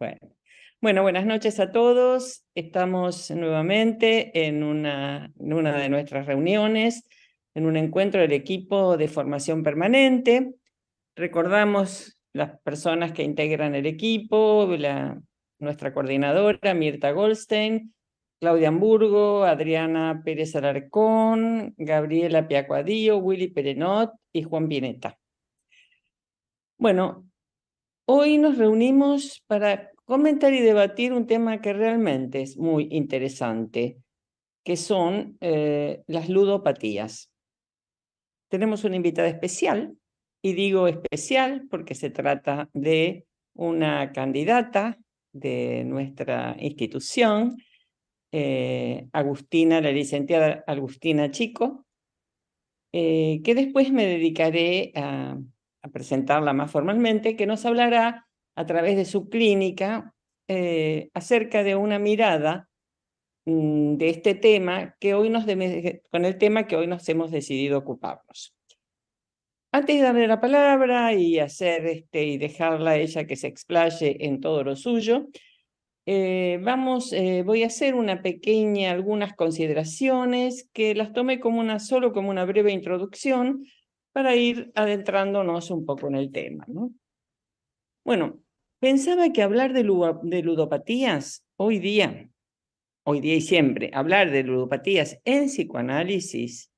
Bueno. Bueno, buenas noches a todos. Estamos nuevamente en una de nuestras reuniones, en un encuentro del equipo de formación permanente. Recordamos las personas que integran el equipo, nuestra coordinadora Mirta Goldstein, Claudia Hamburgo, Adriana Pérez Alarcón, Gabriela Piacuadío, Willy Perenot y Juan Pineta. Bueno, hoy nos reunimos para comentar y debatir un tema que realmente es muy interesante, que son las ludopatías. Tenemos una invitada especial, y digo especial porque se trata de una candidata de nuestra institución, la licenciada Agustina Chico, que después me dedicaré a presentarla más formalmente, que nos hablará a través de su clínica acerca de una mirada de este tema con el tema que hoy nos hemos decidido ocuparnos. Antes de darle la palabra y dejarla a ella que se explaye en todo lo suyo, voy a hacer algunas consideraciones que las tomé solo como una breve introducción para ir adentrándonos un poco en el tema, ¿no? Bueno, pensaba que hablar de ludopatías hoy día y siempre, hablar de ludopatías en psicoanálisis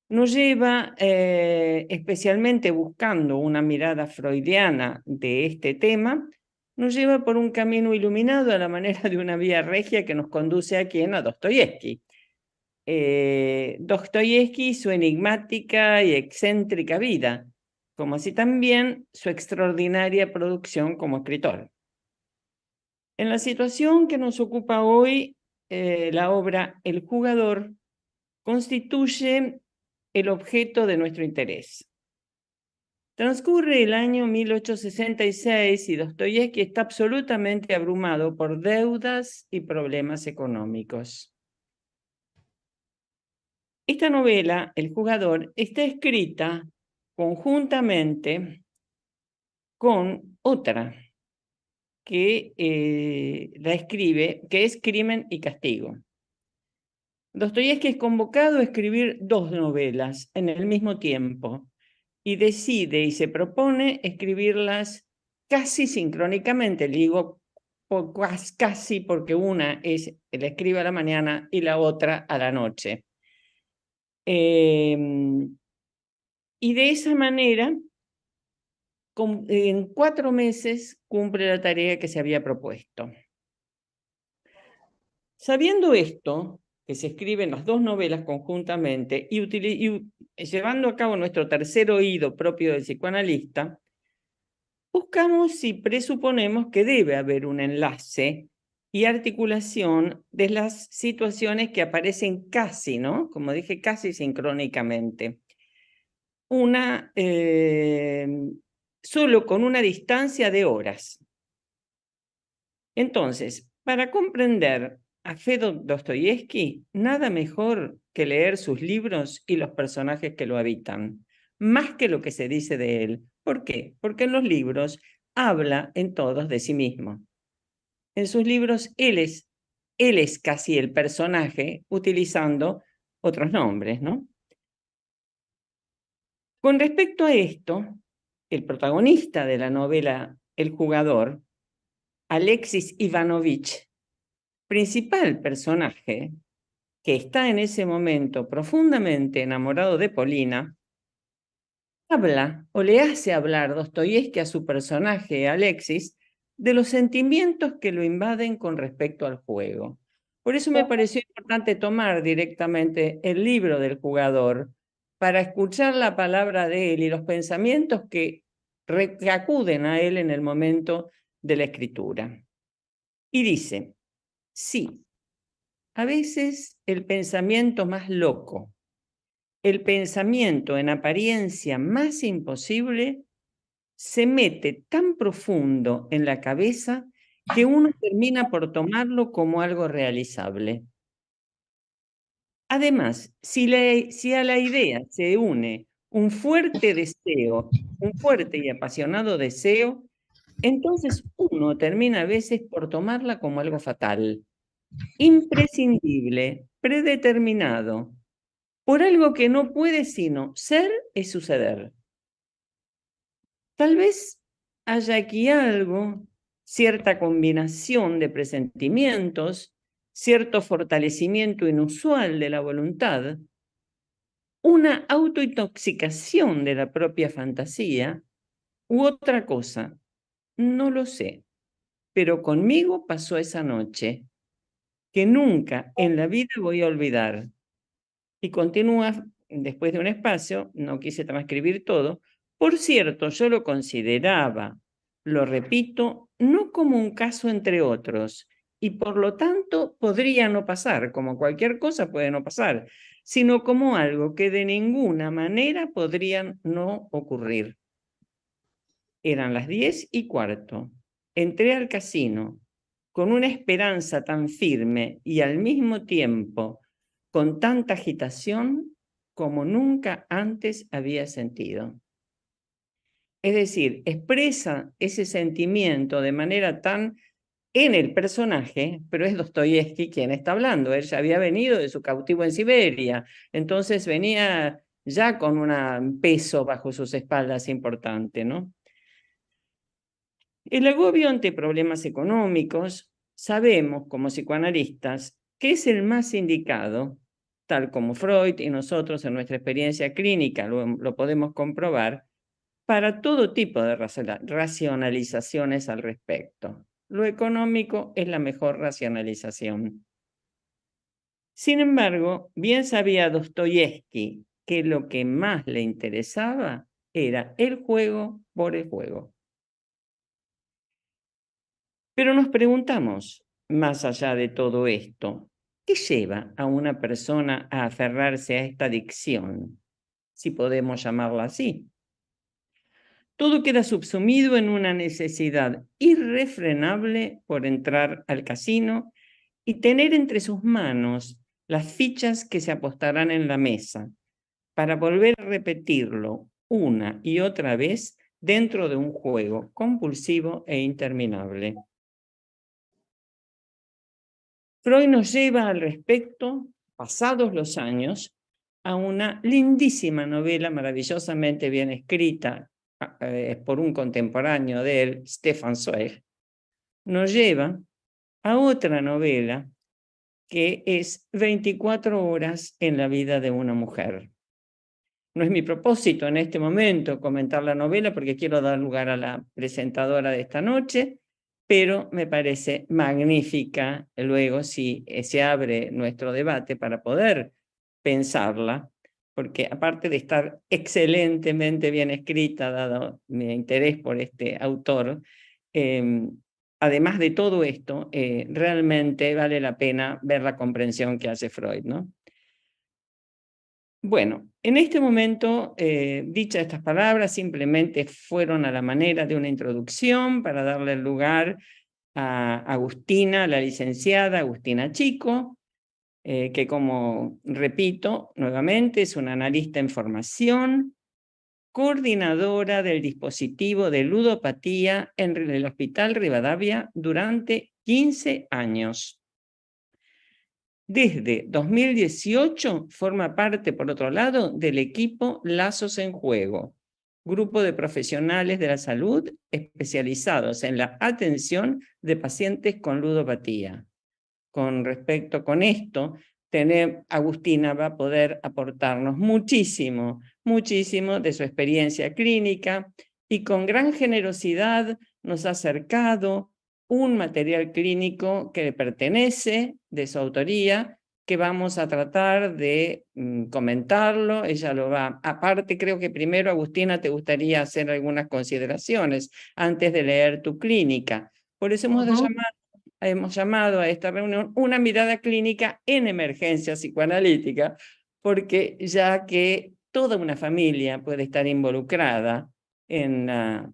nos lleva, especialmente buscando una mirada freudiana de este tema, nos lleva por un camino iluminado a la manera de una vía regia que nos conduce a Dostoyevsky. Dostoyevsky, su enigmática y excéntrica vida, como así también su extraordinaria producción como escritor. En la situación que nos ocupa hoy, la obra El jugador constituye el objeto de nuestro interés. Transcurre el año 1866 y Dostoyevsky está absolutamente abrumado por deudas y problemas económicos. Esta novela, El jugador, está escrita conjuntamente con otra que la escribe, que es Crimen y Castigo. Dostoyevsky es convocado a escribir dos novelas en el mismo tiempo y decide y se propone escribirlas casi sincrónicamente. Le digo casi porque una la escribe a la mañana y la otra a la noche. Y de esa manera, en 4 meses cumple la tarea que se había propuesto. Sabiendo esto, que se escriben las dos novelas conjuntamente y llevando a cabo nuestro tercer oído propio del psicoanalista, buscamos y presuponemos que debe haber un enlace y articulación de las situaciones que aparecen casi, ¿no? Como dije, casi sincrónicamente. Solo con una distancia de horas. Entonces, para comprender a Fedor Dostoyevsky, nada mejor que leer sus libros y los personajes que lo habitan, más que lo que se dice de él. ¿Por qué? Porque en los libros habla en todos de sí mismo. En sus libros él es casi el personaje utilizando otros nombres, ¿no? Con respecto a esto, el protagonista de la novela El jugador, Alexis Ivanovich, principal personaje que está en ese momento profundamente enamorado de Polina, habla o le hace hablar Dostoyevsky a su personaje Alexis de los sentimientos que lo invaden con respecto al juego. Por eso me pareció importante tomar directamente el libro del jugador para escuchar la palabra de él y los pensamientos que acuden a él en el momento de la escritura. Y dice, sí, a veces el pensamiento más loco, el pensamiento en apariencia más imposible, se mete tan profundo en la cabeza que uno termina por tomarlo como algo realizable. Además, si a la idea se une un fuerte y apasionado deseo, entonces uno termina a veces por tomarla como algo fatal, imprescindible, predeterminado, por algo que no puede sino ser y suceder. Tal vez haya aquí algo, cierta combinación de presentimientos, cierto fortalecimiento inusual de la voluntad, una autointoxicación de la propia fantasía u otra cosa. No lo sé, pero conmigo pasó esa noche que nunca en la vida voy a olvidar. Y continúa después de un espacio, no quise transcribir todo. Por cierto, yo lo consideraba, lo repito, no como un caso entre otros, y por lo tanto podría no pasar, como cualquier cosa puede no pasar, sino como algo que de ninguna manera podría no ocurrir. Eran las 10:15. Entré al casino con una esperanza tan firme y al mismo tiempo con tanta agitación como nunca antes había sentido. Es decir, expresa ese sentimiento de manera tan en el personaje, pero es Dostoyevsky quien está hablando. Él ya había venido de su cautivo en Siberia, entonces venía ya con un peso bajo sus espaldas importante, ¿no? El agobio ante problemas económicos, sabemos como psicoanalistas que es el más indicado, tal como Freud y nosotros en nuestra experiencia clínica lo podemos comprobar, para todo tipo de racionalizaciones al respecto. Lo económico es la mejor racionalización. Sin embargo, bien sabía Dostoyevsky que lo que más le interesaba era el juego por el juego. Pero nos preguntamos, más allá de todo esto, ¿qué lleva a una persona a aferrarse a esta adicción, si podemos llamarla así? Todo queda subsumido en una necesidad irrefrenable por entrar al casino y tener entre sus manos las fichas que se apostarán en la mesa, para volver a repetirlo una y otra vez dentro de un juego compulsivo e interminable. Freud nos lleva al respecto, pasados los años, a una lindísima novela maravillosamente bien escrita por un contemporáneo de él, Stefan Zweig. Nos lleva a otra novela que es 24 horas en la vida de una mujer. No es mi propósito en este momento comentar la novela porque quiero dar lugar a la presentadora de esta noche, pero me parece magnífica luego si se abre nuestro debate para poder pensarla, porque aparte de estar excelentemente bien escrita, dado mi interés por este autor, además de todo esto, realmente vale la pena ver la comprensión que hace Freud, ¿no? Bueno, en este momento, dichas estas palabras, simplemente fueron a la manera de una introducción para darle lugar a Agustina, la licenciada Agustina Chico, que como repito nuevamente es una analista en formación, coordinadora del dispositivo de ludopatía en el Hospital Rivadavia durante 15 años. Desde 2018 forma parte, por otro lado, del equipo Lazos en Juego, grupo de profesionales de la salud especializados en la atención de pacientes con ludopatía. Con respecto con esto, Agustina va a poder aportarnos muchísimo, muchísimo de su experiencia clínica y con gran generosidad nos ha acercado un material clínico que le pertenece, de su autoría, que vamos a tratar de comentarlo. Ella lo va. Aparte, creo que primero, Agustina, te gustaría hacer algunas consideraciones antes de leer tu clínica. Por eso hemos llamado a esta reunión una mirada clínica en emergencia psicoanalítica, porque ya que toda una familia puede estar involucrada en la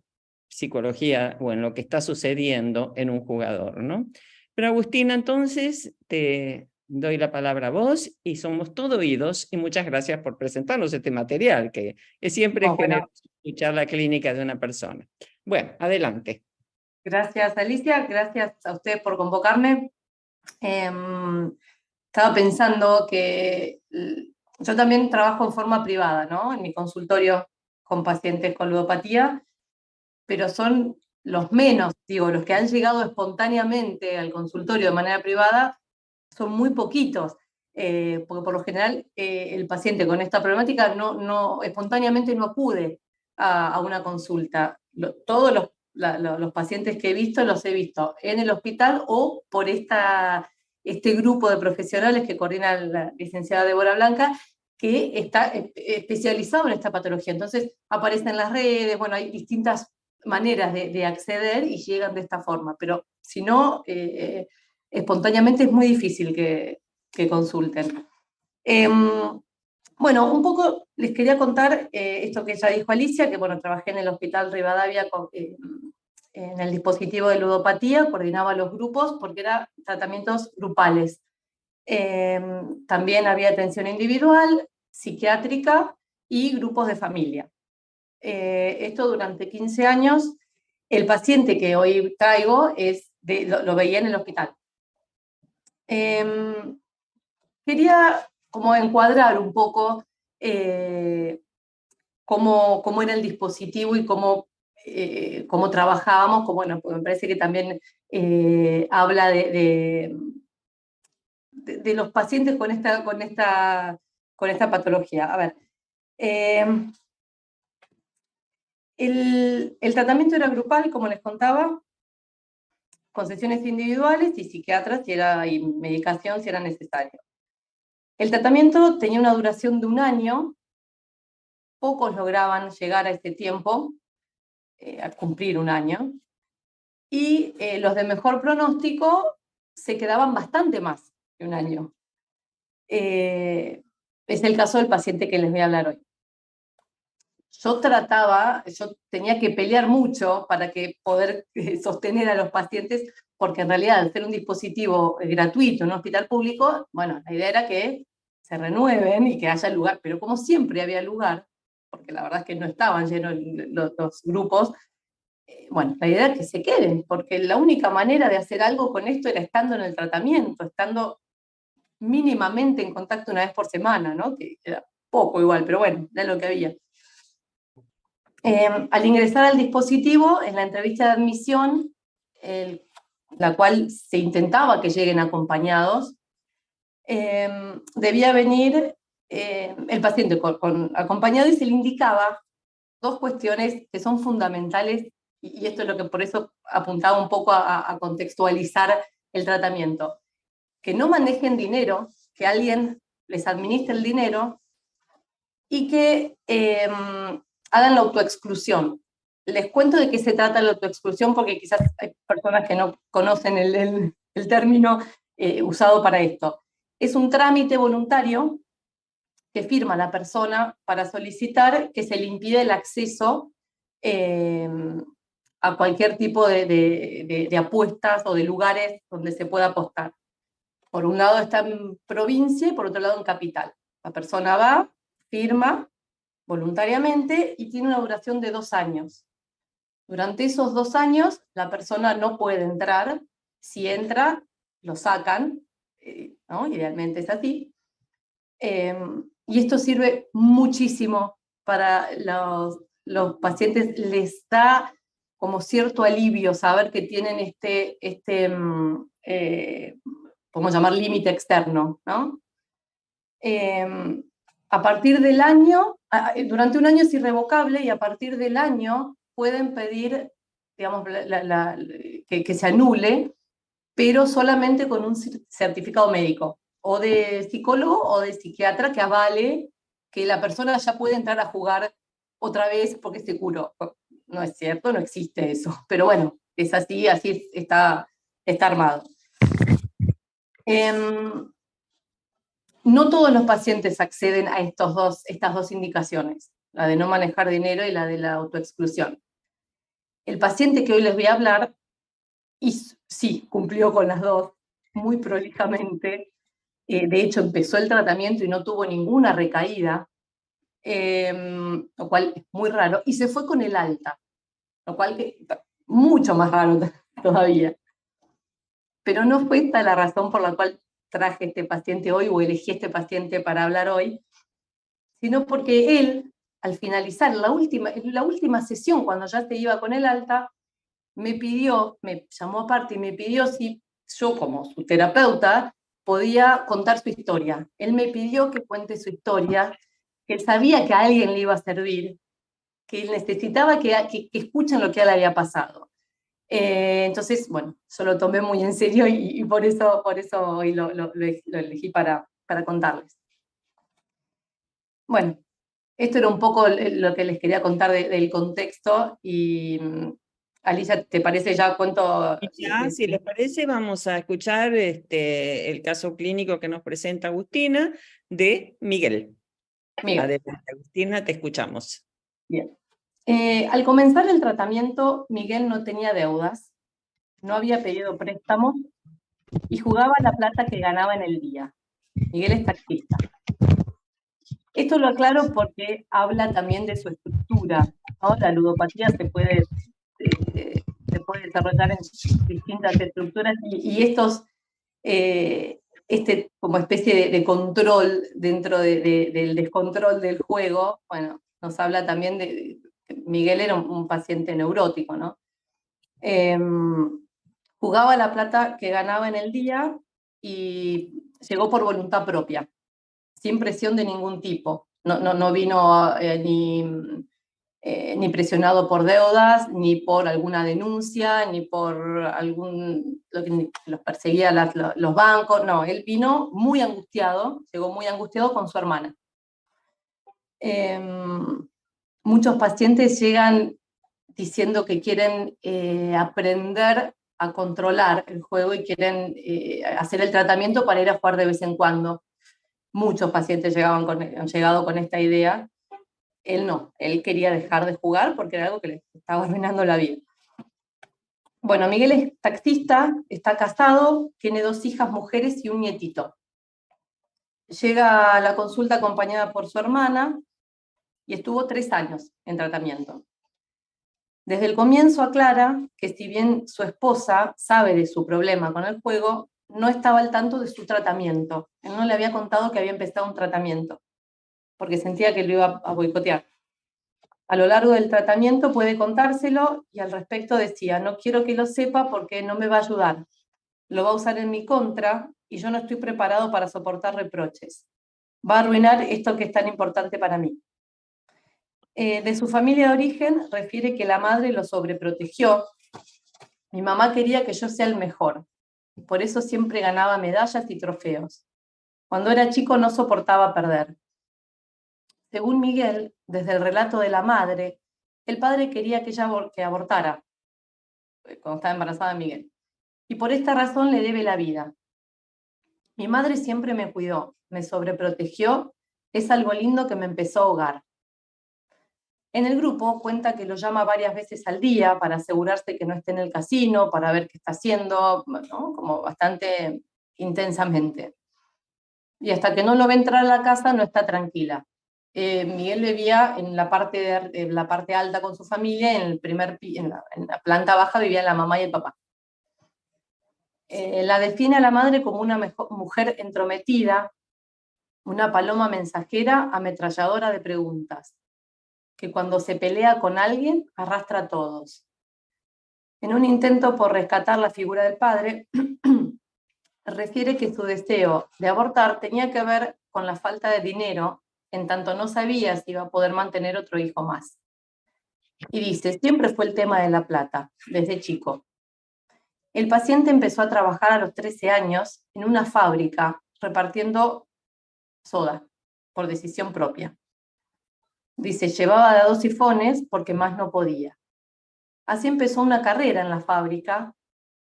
psicología o en lo que está sucediendo en un jugador, ¿no? Pero Agustina, entonces te doy la palabra a vos y somos todo oídos, y muchas gracias por presentarnos este material, que es siempre generoso escuchar la clínica de una persona. Bueno, adelante. Gracias, Alicia, gracias a ustedes por convocarme. Estaba pensando que yo también trabajo en forma privada, ¿no? En mi consultorio con pacientes con ludopatía, pero son los menos, digo, los que han llegado espontáneamente al consultorio de manera privada son muy poquitos, porque por lo general el paciente con esta problemática espontáneamente no acude a una consulta. Todos los pacientes que he visto los he visto en el hospital o por este grupo de profesionales que coordina la licenciada Débora Blanca, que está especializado en esta patología. Entonces aparecen en las redes, bueno, hay distintas maneras de acceder y llegan de esta forma, pero si no, espontáneamente es muy difícil que consulten. Bueno, un poco les quería contar esto que ya dijo Alicia, que bueno, trabajé en el Hospital Rivadavia en el dispositivo de ludopatía, coordinaba los grupos porque eran tratamientos grupales. También había atención individual, psiquiátrica y grupos de familia. Esto durante 15 años. El paciente que hoy traigo lo veía en el hospital. Quería como encuadrar un poco cómo era el dispositivo y cómo trabajábamos, bueno, pues me parece que también habla de los pacientes con esta patología. A ver, el tratamiento era grupal, como les contaba, con sesiones individuales y psiquiatras y medicación si era necesario. El tratamiento tenía una duración de 1 año, pocos lograban llegar a este tiempo, a cumplir 1 año, y los de mejor pronóstico se quedaban bastante más de 1 año. Es el caso del paciente que les voy a hablar hoy. Yo tenía que pelear mucho para poder sostener a los pacientes, porque en realidad al ser un dispositivo gratuito en un hospital público, bueno, la idea era que se renueven y que haya lugar, pero como siempre había lugar, porque la verdad es que no estaban llenos los grupos, bueno, la idea era que se queden, porque la única manera de hacer algo con esto era estando en el tratamiento, estando mínimamente en contacto 1 vez por semana, ¿no? Que era poco igual, pero bueno, era lo que había. Al ingresar al dispositivo, en la entrevista de admisión, la cual se intentaba que lleguen acompañados, debía venir el paciente acompañado y se le indicaba 2 cuestiones que son fundamentales, y esto es lo que por eso apuntaba un poco a contextualizar el tratamiento. Que no manejen dinero, que alguien les administre el dinero y que hagan la autoexclusión. Les cuento de qué se trata la autoexclusión porque quizás hay personas que no conocen el término usado para esto. Es un trámite voluntario que firma la persona para solicitar que se le impide el acceso a cualquier tipo de apuestas o de lugares donde se pueda apostar. Por un lado está en provincia y por otro lado en capital. La persona va, firma voluntariamente y tiene una duración de 2 años. Durante esos 2 años la persona no puede entrar. Si entra, lo sacan, ¿no? Idealmente es así. Y esto sirve muchísimo para los pacientes, les da como cierto alivio saber que tienen podemos llamar límite externo, ¿no? A partir del año, durante 1 año es irrevocable y a partir del año pueden pedir, digamos, que se anule, pero solamente con un certificado médico, o de psicólogo o de psiquiatra que avale que la persona ya puede entrar a jugar otra vez porque se curó. No es cierto, no existe eso, pero bueno, es así está armado. No todos los pacientes acceden a estas 2 indicaciones, la de no manejar dinero y la de la autoexclusión. El paciente que hoy les voy a hablar, sí, cumplió con las 2 muy prolijamente. De hecho, empezó el tratamiento y no tuvo ninguna recaída, lo cual es muy raro, y se fue con el alta, lo cual mucho más raro todavía. Pero no fue esta la razón por la cual traje este paciente hoy o elegí este paciente para hablar hoy, sino porque él, al finalizar la última sesión, cuando ya se iba con el alta, me llamó aparte y me pidió si yo, como su terapeuta, podía contar su historia. Él me pidió que cuente su historia, que él sabía que a alguien le iba a servir, que él necesitaba que escuchen lo que a él había pasado. Entonces, bueno, yo lo tomé muy en serio y por eso hoy lo elegí para contarles. Bueno, esto era un poco lo que les quería contar del contexto y Alicia, ¿te parece ya cuento? Y ya, si les parece, vamos a escuchar el caso clínico que nos presenta Agustina de Miguel. Miguel, Adelante, Agustina, te escuchamos. bien. Al comenzar el tratamiento, Miguel no tenía deudas, no había pedido préstamos y jugaba la plata que ganaba en el día. Miguel es taxista. Esto lo aclaro porque habla también de su estructura, ¿no? La ludopatía se puede desarrollar en distintas estructuras y como especie de control dentro del descontrol del juego, bueno, nos habla también de Miguel era un paciente neurótico, ¿no? Jugaba la plata que ganaba en el día y llegó por voluntad propia, sin presión de ningún tipo. No vino ni presionado por deudas, ni por alguna denuncia, ni por lo que los perseguía los bancos. No, él vino muy angustiado, llegó muy angustiado con su hermana. Muchos pacientes llegan diciendo que quieren aprender a controlar el juego y quieren hacer el tratamiento para ir a jugar de vez en cuando. Muchos pacientes han llegado con esta idea. Él no, él quería dejar de jugar porque era algo que le estaba arruinando la vida. Bueno, Miguel es taxista, está casado, tiene 2 hijas mujeres y un nietito. Llega a la consulta acompañada por su hermana y estuvo 3 años en tratamiento. Desde el comienzo aclara que si bien su esposa sabe de su problema con el juego, no estaba al tanto de su tratamiento. Él no le había contado que había empezado un tratamiento, porque sentía que lo iba a boicotear. A lo largo del tratamiento puede contárselo y al respecto decía, no quiero que lo sepa porque no me va a ayudar. Lo va a usar en mi contra y yo no estoy preparado para soportar reproches. Va a arruinar esto que es tan importante para mí. De su familia de origen refiere que la madre lo sobreprotegió. Mi mamá quería que yo sea el mejor. Por eso siempre ganaba medallas y trofeos. Cuando era chico no soportaba perder. Según Miguel, desde el relato de la madre, el padre quería que ella abortara cuando estaba embarazada de Miguel. Y por esta razón le debe la vida. Mi madre siempre me cuidó, me sobreprotegió, es algo lindo que me empezó a ahogar. En el grupo cuenta que lo llama varias veces al día para asegurarse que no esté en el casino, para ver qué está haciendo, ¿no? Como bastante intensamente. Y hasta que no lo ve entrar a la casa no está tranquila. Miguel vivía en la parte alta con su familia, en la planta baja vivían la mamá y el papá. La define a la madre como una mujer entrometida, una paloma mensajera ametralladora de preguntas, que cuando se pelea con alguien arrastra a todos. En un intento por rescatar la figura del padre, refiere que su deseo de abortar tenía que ver con la falta de dinero, en tanto no sabía si iba a poder mantener otro hijo más. Y dice, siempre fue el tema de la plata, desde chico. El paciente empezó a trabajar a los 13 años en una fábrica repartiendo soda, por decisión propia. Dice, llevaba de a 2 sifones porque más no podía. Así empezó una carrera en la fábrica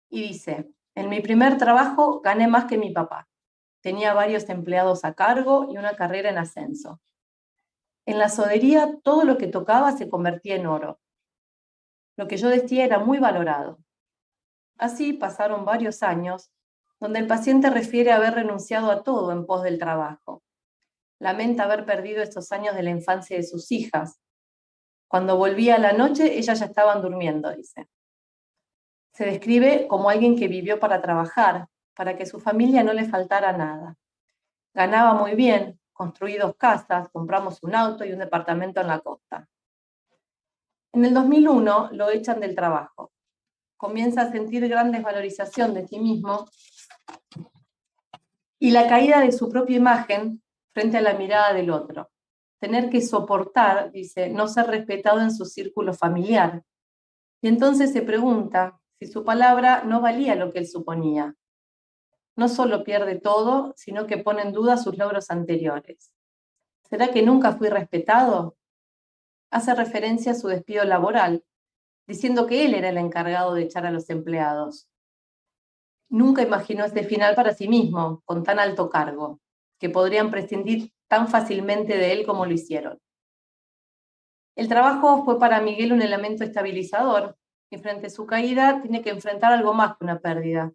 y dice, en mi primer trabajo gané más que mi papá. Tenía varios empleados a cargo y una carrera en ascenso. En la sodería todo lo que tocaba se convertía en oro. Lo que yo decía era muy valorado. Así pasaron varios años, donde el paciente refiere haber renunciado a todo en pos del trabajo. Lamenta haber perdido estos años de la infancia de sus hijas. Cuando volvía a la noche, ellas ya estaban durmiendo, dice. Se describe como alguien que vivió para trabajar, para que su familia no le faltara nada. Ganaba muy bien, construí 2 casas, compramos un auto y un departamento en la costa. En el 2001 lo echan del trabajo. Comienza a sentir gran desvalorización de sí mismo y la caída de su propia imagen frente a la mirada del otro. Tener que soportar, dice, no ser respetado en su círculo familiar. Y entonces se pregunta si su palabra no valía lo que él suponía. No solo pierde todo, sino que pone en duda sus logros anteriores. ¿Será que nunca fui respetado? Hace referencia a su despido laboral, diciendo que él era el encargado de echar a los empleados. Nunca imaginó este final para sí mismo, con tan alto cargo, que podrían prescindir tan fácilmente de él como lo hicieron. El trabajo fue para Miguel un elemento estabilizador, y frente a su caída tiene que enfrentar algo más que una pérdida.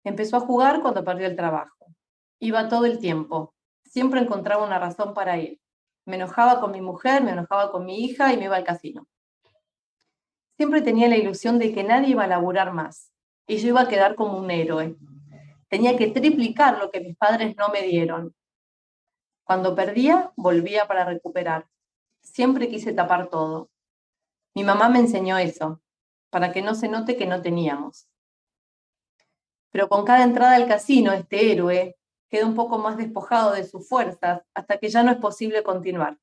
Empezó a jugar cuando perdió el trabajo. Iba todo el tiempo. Siempre encontraba una razón para ir. Me enojaba con mi mujer, me enojaba con mi hija y me iba al casino. Siempre tenía la ilusión de que nadie iba a laburar más y yo iba a quedar como un héroe. Tenía que triplicar lo que mis padres no me dieron. Cuando perdía, volvía para recuperar. Siempre quise tapar todo. Mi mamá me enseñó eso, para que no se note que no teníamos. Pero con cada entrada al casino, este héroe queda un poco más despojado de sus fuerzas hasta que ya no es posible continuar.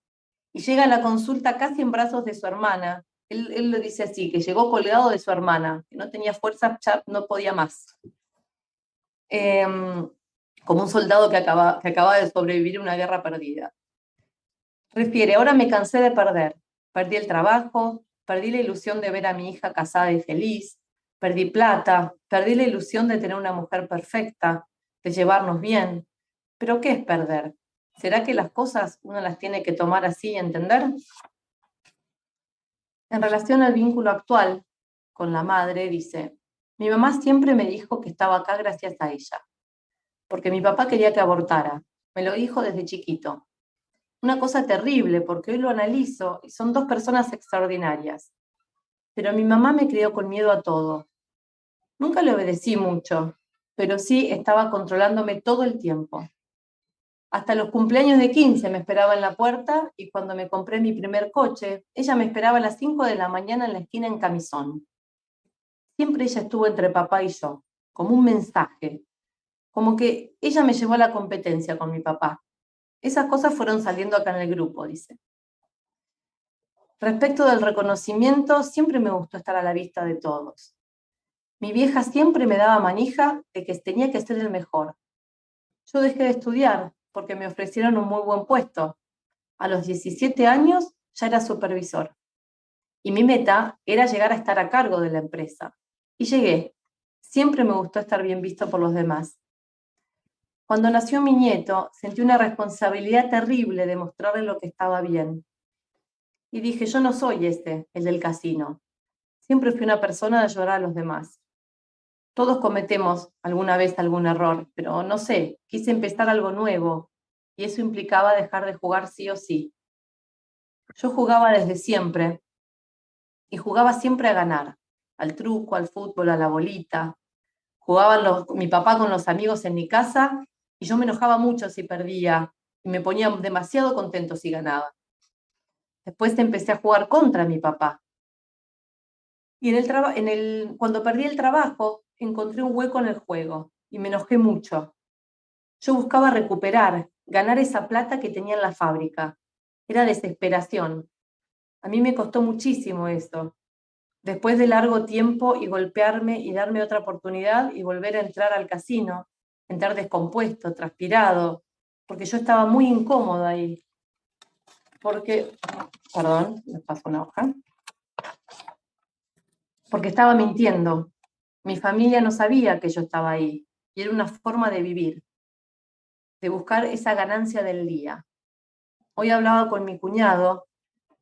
Y llega a la consulta casi en brazos de su hermana. Él lo dice así, que llegó colgado de su hermana, que no tenía fuerza, ya no podía más. Como un soldado que acaba de sobrevivir a una guerra perdida. Refiere, ahora me cansé de perder. Perdí el trabajo, perdí la ilusión de ver a mi hija casada y feliz, perdí plata, perdí la ilusión de tener una mujer perfecta, de llevarnos bien. ¿Pero qué es perder? ¿Será que las cosas uno las tiene que tomar así y entender? En relación al vínculo actual con la madre, dice, mi mamá siempre me dijo que estaba acá gracias a ella, porque mi papá quería que abortara. Me lo dijo desde chiquito. Una cosa terrible, porque hoy lo analizo y son 2 personas extraordinarias. Pero mi mamá me crió con miedo a todo. Nunca le obedecí mucho, pero sí estaba controlándome todo el tiempo. Hasta los cumpleaños de 15 me esperaba en la puerta y cuando me compré mi primer coche, ella me esperaba a las 5 de la mañana en la esquina en camisón. Siempre ella estuvo entre papá y yo, como un mensaje, como que ella me llevó a la competencia con mi papá. Esas cosas fueron saliendo acá en el grupo, dice. Respecto del reconocimiento, siempre me gustó estar a la vista de todos. Mi vieja siempre me daba manija de que tenía que ser el mejor. Yo dejé de estudiar porque me ofrecieron un muy buen puesto. A los 17 años ya era supervisor. Y mi meta era llegar a estar a cargo de la empresa. Y llegué. Siempre me gustó estar bien visto por los demás. Cuando nació mi nieto, sentí una responsabilidad terrible de mostrarle lo que estaba bien. Y dije, yo no soy el del casino. Siempre fui una persona de ayudar a los demás. Todos cometemos alguna vez algún error, pero no sé, quise empezar algo nuevo y eso implicaba dejar de jugar sí o sí. Yo jugaba desde siempre y jugaba siempre a ganar, al truco, al fútbol, a la bolita. Jugaba mi papá con los amigos en mi casa y yo me enojaba mucho si perdía y me ponía demasiado contento si ganaba. Después empecé a jugar contra mi papá. Y cuando perdí el trabajo, encontré un hueco en el juego y me enojé mucho. Yo buscaba recuperar, ganar esa plata que tenía en la fábrica. Era desesperación. A mí me costó muchísimo eso. Después de largo tiempo y golpearme y darme otra oportunidad y volver a entrar al casino, entrar descompuesto, transpirado, porque yo estaba muy incómoda ahí. Perdón, me pasó una hoja. Porque estaba mintiendo. Mi familia no sabía que yo estaba ahí y era una forma de vivir, de buscar esa ganancia del día. Hoy hablaba con mi cuñado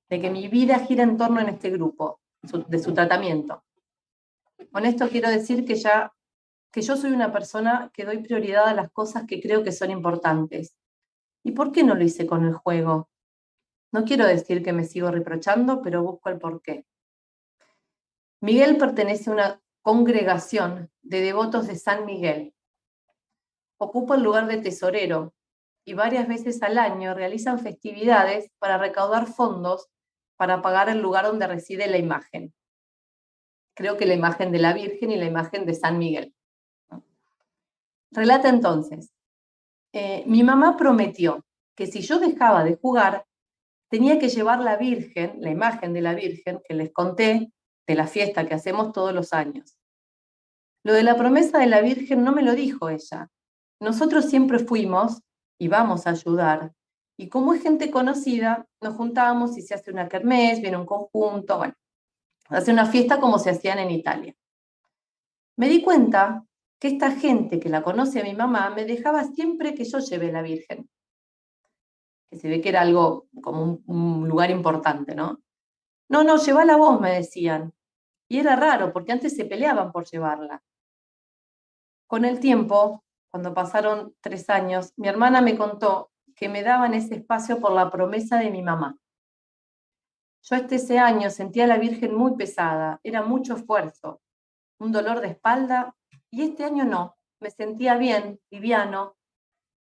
de que mi vida gira en torno en este grupo, de su tratamiento. Con esto quiero decir que yo soy una persona que doy prioridad a las cosas que creo que son importantes. ¿Y por qué no lo hice con el juego? No quiero decir que me sigo reprochando, pero busco el porqué. Miguel pertenece a una congregación de devotos de San Miguel. Ocupa el lugar de tesorero y varias veces al año realizan festividades para recaudar fondos para pagar el lugar donde reside la imagen. Creo que la imagen de la Virgen y la imagen de San Miguel. Relata entonces, mi mamá prometió que si yo dejaba de jugar, tenía que llevar la Virgen, la imagen de la Virgen, que les conté, de la fiesta que hacemos todos los años. Lo de la promesa de la Virgen no me lo dijo ella. Nosotros siempre fuimos y vamos a ayudar. Y como es gente conocida, nos juntábamos y se hace una kermés, viene un conjunto, bueno, hace una fiesta como se hacían en Italia. Me di cuenta que esta gente que la conoce a mi mamá me dejaba siempre que yo lleve la Virgen. Que se ve que era algo como un lugar importante, ¿no? No, no, llévala vos, me decían. Y era raro, porque antes se peleaban por llevarla. Con el tiempo, cuando pasaron 3 años, mi hermana me contó que me daban ese espacio por la promesa de mi mamá. Yo hasta ese año sentía a la Virgen muy pesada, era mucho esfuerzo, un dolor de espalda, y este año no, me sentía bien, liviano,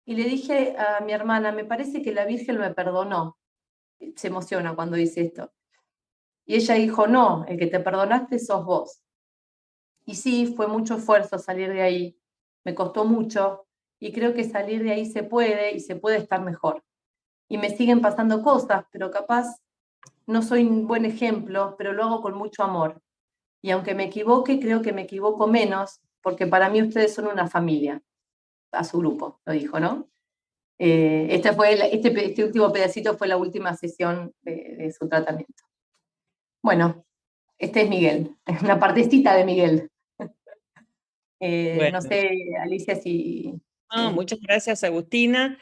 y le dije a mi hermana, me parece que la Virgen me perdonó. Se emociona cuando dice esto. Y ella dijo, no, el que te perdonaste sos vos. Y sí, fue mucho esfuerzo salir de ahí, me costó mucho, y creo que salir de ahí se puede y se puede estar mejor. Y me siguen pasando cosas, pero capaz no soy un buen ejemplo, pero lo hago con mucho amor. Y aunque me equivoque, creo que me equivoco menos, porque para mí ustedes son una familia, a su grupo, lo dijo, ¿no? Este último pedacito fue la última sesión de su tratamiento. Bueno, este es Miguel, es una partecita de Miguel. No Bueno, sé, Alicia, si... muchas gracias, Agustina.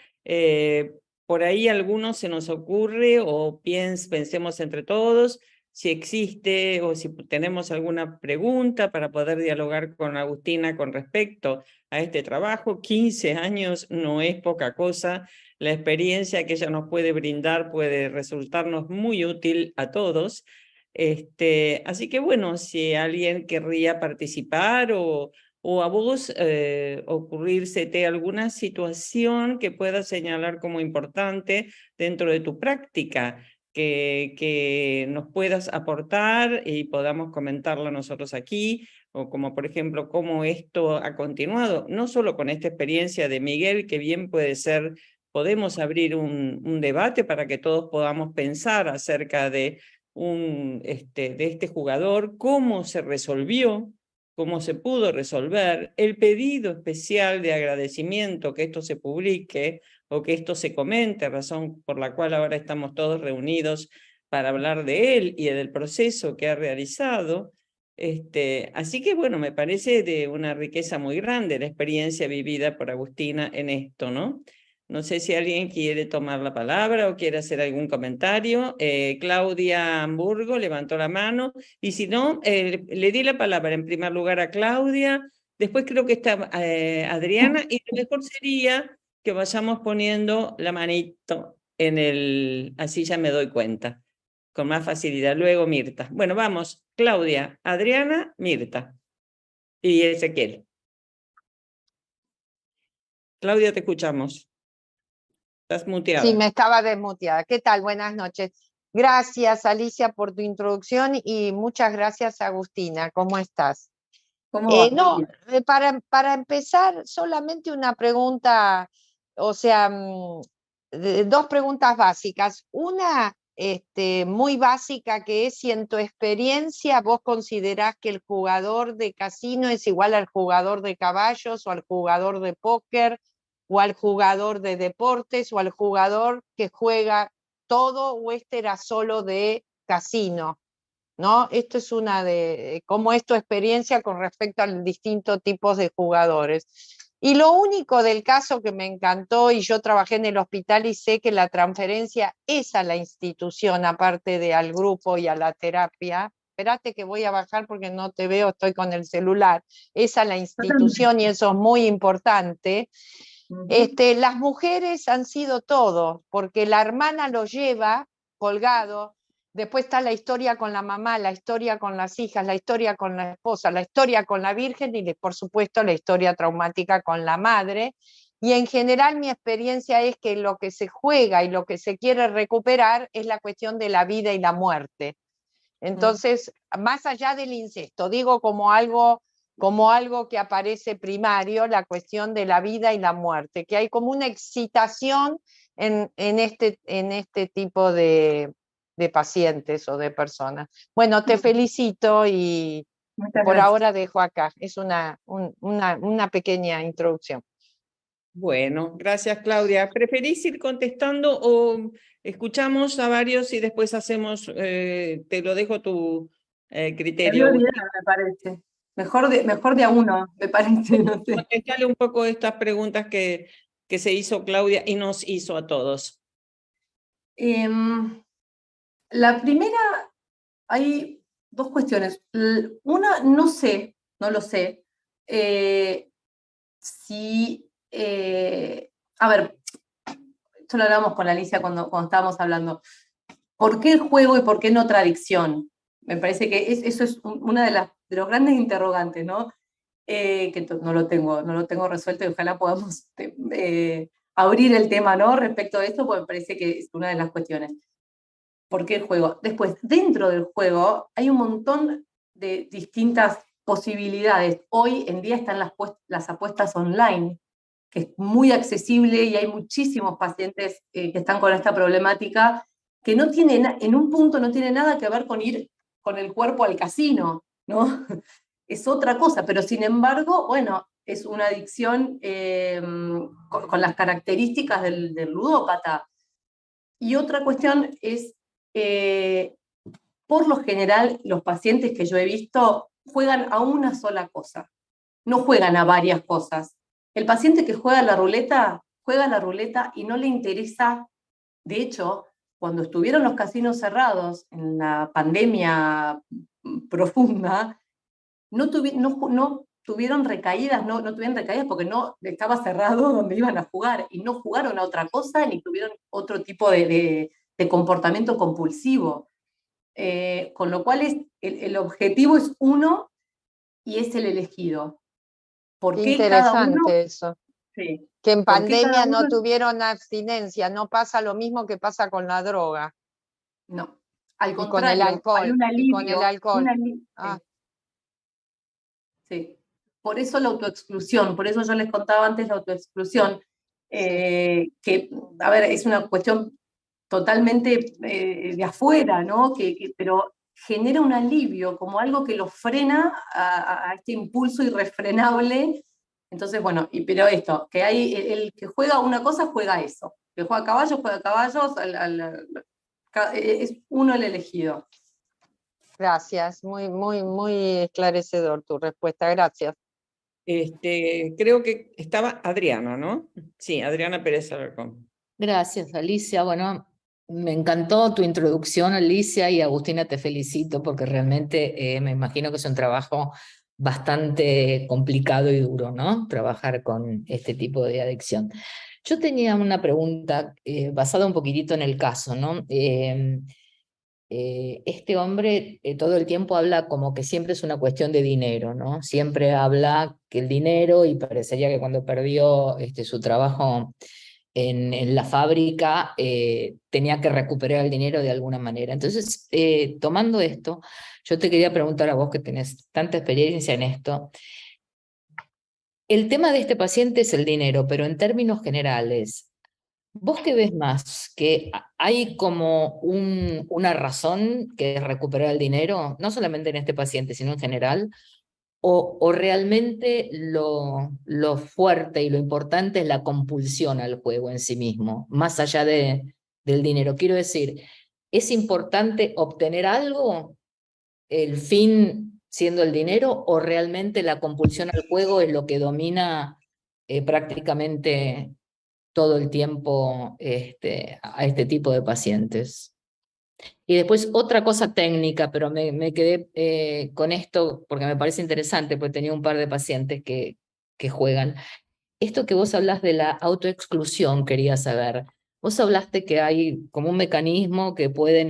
Por ahí algunos se nos ocurre o pensemos entre todos si existe o si tenemos alguna pregunta para poder dialogar con Agustina con respecto a este trabajo. 15 años no es poca cosa. La experiencia que ella nos puede brindar puede resultarnos muy útil a todos. Así que bueno, si alguien querría participar o a vos ocurrírsete alguna situación que puedas señalar como importante dentro de tu práctica, que nos puedas aportar y podamos comentarla nosotros aquí, o como por ejemplo cómo esto ha continuado, no solo con esta experiencia de Miguel, que bien puede ser, podemos abrir un debate para que todos podamos pensar acerca de de este jugador, cómo se resolvió, cómo se pudo resolver, el pedido especial de agradecimiento que esto se publique o que esto se comente, razón por la cual ahora estamos todos reunidos para hablar de él y del proceso que ha realizado. Así que bueno, me parece de una riqueza muy grande la experiencia vivida por Agustina en esto, ¿no? No sé si alguien quiere tomar la palabra o quiere hacer algún comentario. Claudia Hamburgo levantó la mano. Y si no, le di la palabra en primer lugar a Claudia, después creo que está Adriana, y lo mejor sería que vayamos poniendo la manito en así ya me doy cuenta, con más facilidad. Luego Mirta. Bueno, vamos, Claudia, Adriana, Mirta y Ezequiel. Claudia, te escuchamos. Estás Sí, muteada. me estaba desmuteada. ¿Qué tal? Buenas noches. Gracias, Alicia, por tu introducción y muchas gracias, Agustina. ¿Cómo estás? ¿Cómo va? No, para empezar, solamente una pregunta, o sea, dos preguntas básicas. Una, muy básica, que es si en tu experiencia vos considerás que el jugador de casino es igual al jugador de caballos o al jugador de póker o al jugador de deportes o al jugador que juega todo, o este era solo de casino, ¿no? Esto es una de cómo es tu experiencia con respecto a los distintos tipos de jugadores. Y lo único del caso que me encantó, y yo trabajé en el hospital y sé que la transferencia es a la institución, aparte de al grupo y a la terapia. Espérate que voy a bajar porque no te veo, estoy con el celular. Es a la institución y eso es muy importante. Las mujeres han sido todo, porque la hermana lo lleva colgado, Después está la historia con la mamá, la historia con las hijas, la historia con la esposa, la historia con la virgen y por supuesto la historia traumática con la madre. Y en general mi experiencia es que lo que se juega y lo que se quiere recuperar es la cuestión de la vida y la muerte. Entonces, más allá del incesto, digo como algo que aparece primario, la cuestión de la vida y la muerte, que hay como una excitación en este tipo de pacientes o de personas. Bueno, te felicito y Muchas por gracias. ahora dejo acá. Es una pequeña introducción. Bueno, gracias, Claudia. ¿Preferís ir contestando o escuchamos a varios y después hacemos, te lo dejo tu Me había criterio? olvidado, me parece. Mejor de a uno, me parece, no sé. Contestale un poco estas preguntas que se hizo Claudia y nos hizo a todos. La primera, hay dos cuestiones. Una, no sé, no lo sé, si, a ver, esto lo hablamos con Alicia cuando estábamos hablando. ¿Por qué el juego y por qué no otra adicción? Me parece que eso es una de los grandes interrogantes, ¿no? Que no lo tengo resuelto y ojalá podamos abrir el tema, ¿no? Respecto a esto, porque me parece que es una de las cuestiones. ¿Por qué el juego? Después, dentro del juego hay un montón de distintas posibilidades. Hoy en día están las apuestas online, que es muy accesible y hay muchísimos pacientes que están con esta problemática, que no tiene, en un punto no tiene nada que ver con ir con el cuerpo al casino, ¿no? Es otra cosa, pero sin embargo, bueno, es una adicción con las características del ludópata. Y otra cuestión es, por lo general, los pacientes que yo he visto juegan a una sola cosa, no juegan a varias cosas. El paciente que juega la ruleta y no le interesa. De hecho, cuando estuvieron los casinos cerrados en la pandemia profunda, no tuvieron recaídas, no tuvieron recaídas porque no estaba cerrado donde iban a jugar y no jugaron a otra cosa ni tuvieron otro tipo de comportamiento compulsivo. Con lo cual el objetivo es uno y es el elegido. ¿Por Qué qué cada uno? interesante eso. Sí. Que en ¿Por qué cada pandemia no uno? tuvieron abstinencia, no pasa lo mismo que pasa con la droga No, al y con el contrario, hay alcohol, un y con el alivio. alcohol. Ah, Sí. Por eso la autoexclusión, por eso yo les contaba antes la autoexclusión, que, a ver, es una cuestión totalmente de afuera, ¿no? Pero genera un alivio, como algo que lo frena a este impulso irrefrenable. Entonces, bueno, pero esto, que hay el que juega una cosa, juega eso. Que juega caballos, es uno el elegido. gracias, muy esclarecedor tu respuesta, gracias. Creo que estaba Adriana, ¿no? Sí, Adriana Pérez Alarcón. Gracias, Alicia. Bueno, me encantó tu introducción, Alicia, y Agustina, te felicito porque realmente me imagino que es un trabajo bastante complicado y duro, ¿no? Trabajar con este tipo de adicción. Yo tenía una pregunta basada un poquitito en el caso, ¿no? Este hombre todo el tiempo habla como que siempre es una cuestión de dinero, ¿no? Siempre habla que el dinero, y parecería que cuando perdió su trabajo en la fábrica tenía que recuperar el dinero de alguna manera. Entonces, tomando esto, yo te quería preguntar a vos que tenés tanta experiencia en esto. El tema de este paciente es el dinero, pero en términos generales, ¿vos qué ves más? ¿Que hay como una razón que es recuperar el dinero, no solamente en este paciente, sino en general? ¿O realmente lo fuerte y lo importante es la compulsión al juego en sí mismo, más allá del dinero? Quiero decir, ¿es importante obtener algo, el fin siendo el dinero, o realmente la compulsión al juego es lo que domina prácticamente todo el tiempo a este tipo de pacientes? Y después otra cosa técnica, pero me quedé con esto porque me parece interesante, porque tenía un par de pacientes que juegan. Esto que vos hablas de la autoexclusión, quería saber, Vos hablaste que hay como un mecanismo que pueden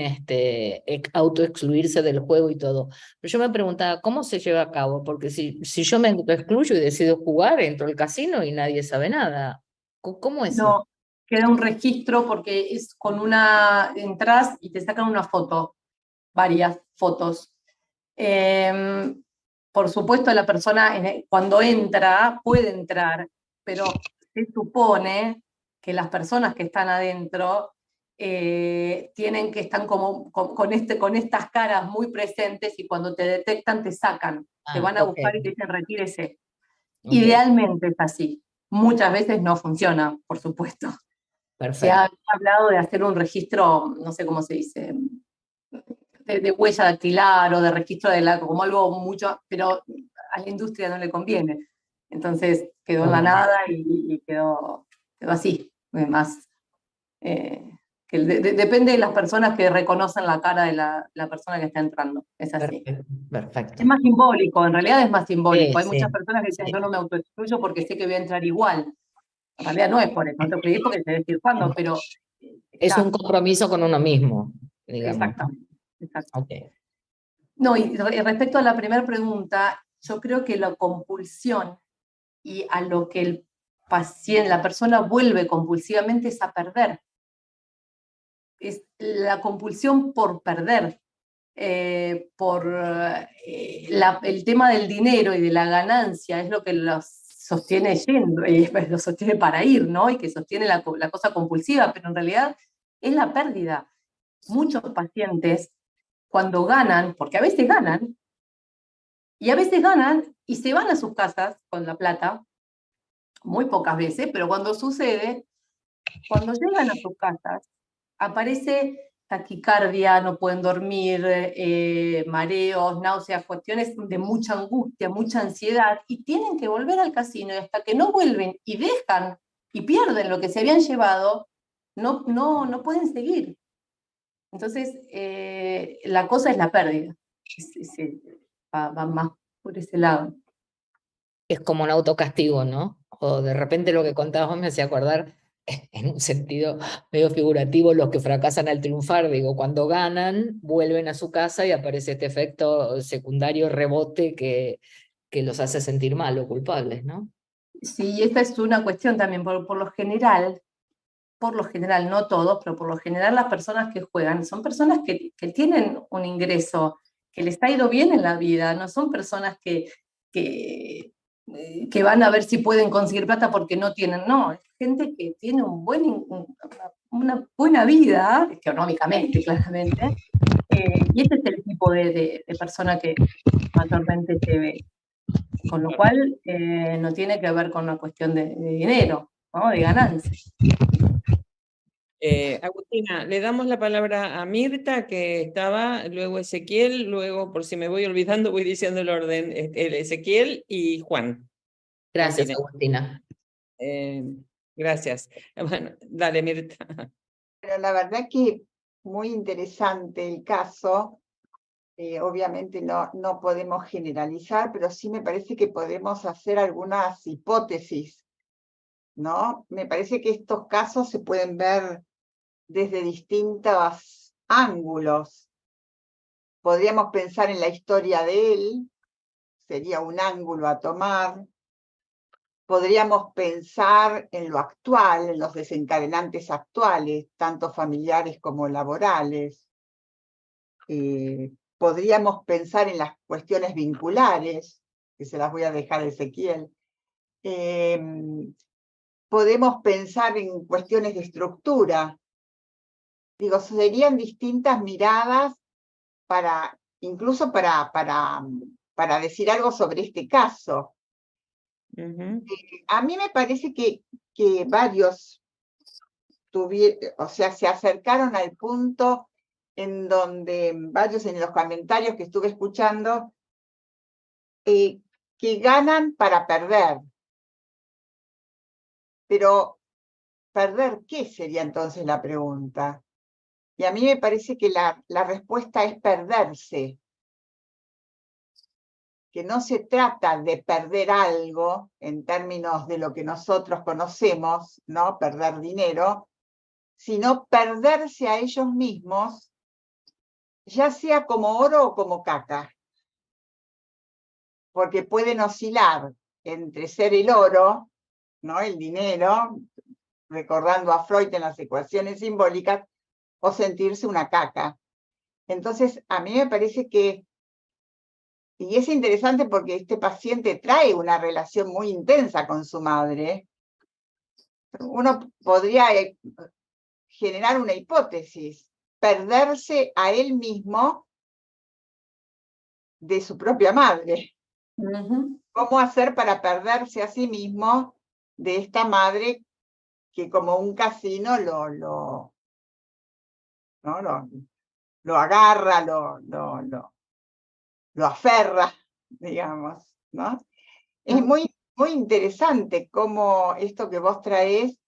autoexcluirse del juego y todo. Pero yo me preguntaba, ¿cómo se lleva a cabo? Porque si yo me autoexcluyo y decido jugar, entro al casino y nadie sabe nada. ¿Cómo es eso? No, queda un registro porque es con entras y te sacan una foto, varias fotos. Por supuesto, la persona cuando entra, puede entrar, pero se supone que las personas que están adentro tienen que estar como con estas caras muy presentes y cuando te detectan te sacan, te van a Ok, buscar y te dicen retírese. ok, Idealmente es así. Muchas veces no funciona, por supuesto. Se perfecto. ha hablado de hacer un registro, no sé cómo se dice, de huella dactilar o de registro como algo mucho, pero a la industria no le conviene. Entonces quedó en la Obvio. nada y quedó así, más. Que depende de las personas que reconocen la cara de la persona que está entrando. Es así. Perfecto, Es perfecto. más simbólico, en realidad es más simbólico. Sí, Hay muchas sí, personas que dicen, sí. yo no me autoexcluyo porque sé que voy a entrar igual. En realidad no es por eso, no te excluís porque te decir cuándo, pero Es un está, compromiso con uno mismo, digamos, ¿no? exactamente. Exacto. Ok. No, y respecto a la primera pregunta, yo creo que la compulsión y a lo que el paciente, la persona vuelve compulsivamente es a perder. Es la compulsión por perder, por el tema del dinero y de la ganancia, es lo que los sostiene yendo, y lo sostiene para ir, ¿no? Y que sostiene la cosa compulsiva, pero en realidad es la pérdida. Muchos pacientes, cuando ganan, porque a veces ganan, y a veces ganan y se van a sus casas con la plata, muy pocas veces, pero cuando sucede, cuando llegan a sus casas, aparece taquicardia, no pueden dormir, mareos, náuseas, cuestiones de mucha angustia, mucha ansiedad, y tienen que volver al casino, y hasta que no vuelven y dejan y pierden lo que se habían llevado, no pueden seguir. Entonces, la cosa es la pérdida. Va más por ese lado. Es como un autocastigo, ¿no? O de repente lo que contabas vos me hacía acordar, en un sentido medio figurativo, los que fracasan al triunfar, digo, cuando ganan, vuelven a su casa y aparece este efecto secundario rebote que los hace sentir mal o culpables, ¿no? Sí, esta es una cuestión también, por lo general, no todos, pero por lo general las personas que juegan son personas que tienen un ingreso, que les ha ido bien en la vida, no son personas que, que van a ver si pueden conseguir plata porque no tienen, no, es gente que tiene una buena vida, económicamente, claramente, y este es el tipo de persona que mayormente se ve. Con lo cual, no tiene que ver con una cuestión de dinero, ¿no? De ganancia. Agustina, le damos la palabra a Mirta, que estaba, luego Ezequiel, luego, por si me voy olvidando, voy diciendo el orden, el Ezequiel y Juan. Gracias, Martínez. Agustina. Gracias. Bueno, dale, Mirta. Pero la verdad que muy interesante el caso. Obviamente no podemos generalizar, pero sí me parece que podemos hacer algunas hipótesis, ¿no? Me parece que estos casos se pueden ver desde distintos ángulos. Podríamos pensar en la historia de él, sería un ángulo a tomar. Podríamos pensar en lo actual, en los desencadenantes actuales, tanto familiares como laborales. Podríamos pensar en las cuestiones vinculares, que se las voy a dejar a Ezequiel. Podemos pensar en cuestiones de estructura. Digo, serían distintas miradas incluso para decir algo sobre este caso. A mí me parece que varios se acercaron al punto en donde varios en los comentarios que estuve escuchando, que ganan para perder. Pero, ¿perder qué sería entonces la pregunta? Y a mí me parece que la respuesta es perderse. Que no se trata de perder algo en términos de lo que nosotros conocemos, ¿no? Perder dinero, sino perderse a ellos mismos, ya sea como oro o como caca, porque pueden oscilar entre ser el oro, ¿no? El dinero, recordando a Freud en las ecuaciones simbólicas, o sentirse una caca. Entonces, a mí me parece que, y es interesante porque este paciente trae una relación muy intensa con su madre, uno podría generar una hipótesis, perderse a él mismo de su propia madre. ¿Cómo hacer para perderse a sí mismo de esta madre que como un casino lo agarra, lo aferra, digamos, ¿no? Es muy interesante cómo esto que vos traés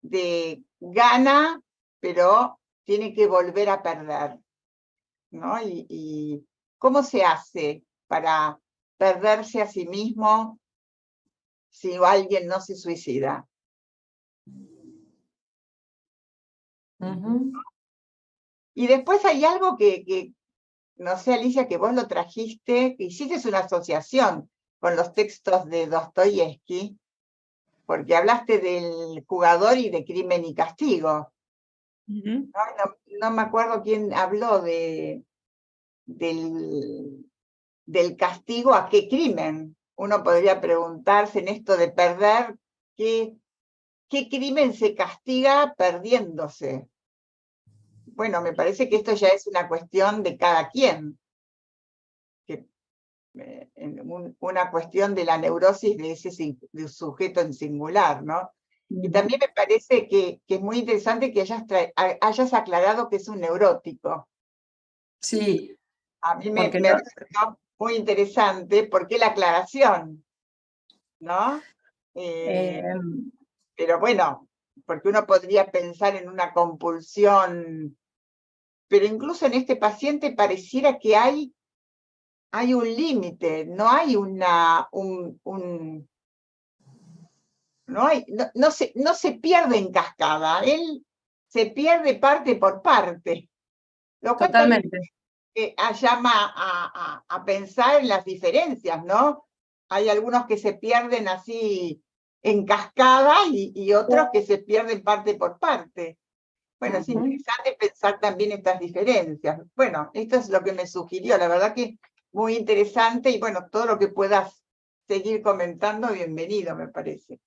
de gana, pero tiene que volver a perder, ¿no? Y cómo se hace para perderse a sí mismo si alguien no se suicida. Y después hay algo que, no sé, Alicia, que vos lo trajiste, que hiciste una asociación con los textos de Dostoyevsky, porque hablaste del jugador y de Crimen y Castigo. No me acuerdo quién habló del castigo a qué crimen. Uno podría preguntarse en esto de perder, ¿qué crimen se castiga perdiéndose? Bueno, me parece que esto ya es una cuestión de cada quien, una cuestión de la neurosis de ese de sujeto en singular, ¿no? Y también me parece que es muy interesante que hayas aclarado que es un neurótico. Sí. A mí me resultó muy interesante porque la aclaración, ¿no? Pero bueno, porque uno podría pensar en una compulsión, pero incluso en este paciente pareciera que hay un límite, no hay no se pierde en cascada, él se pierde parte por parte, lo cual Totalmente. llama a pensar en las diferencias, ¿no? Hay algunos que se pierden así en cascada y otros que se pierden parte por parte. Bueno, es interesante pensar también estas diferencias. Bueno, esto es lo que me sugirió, la verdad que muy interesante y bueno, todo lo que puedas seguir comentando, bienvenido, me parece.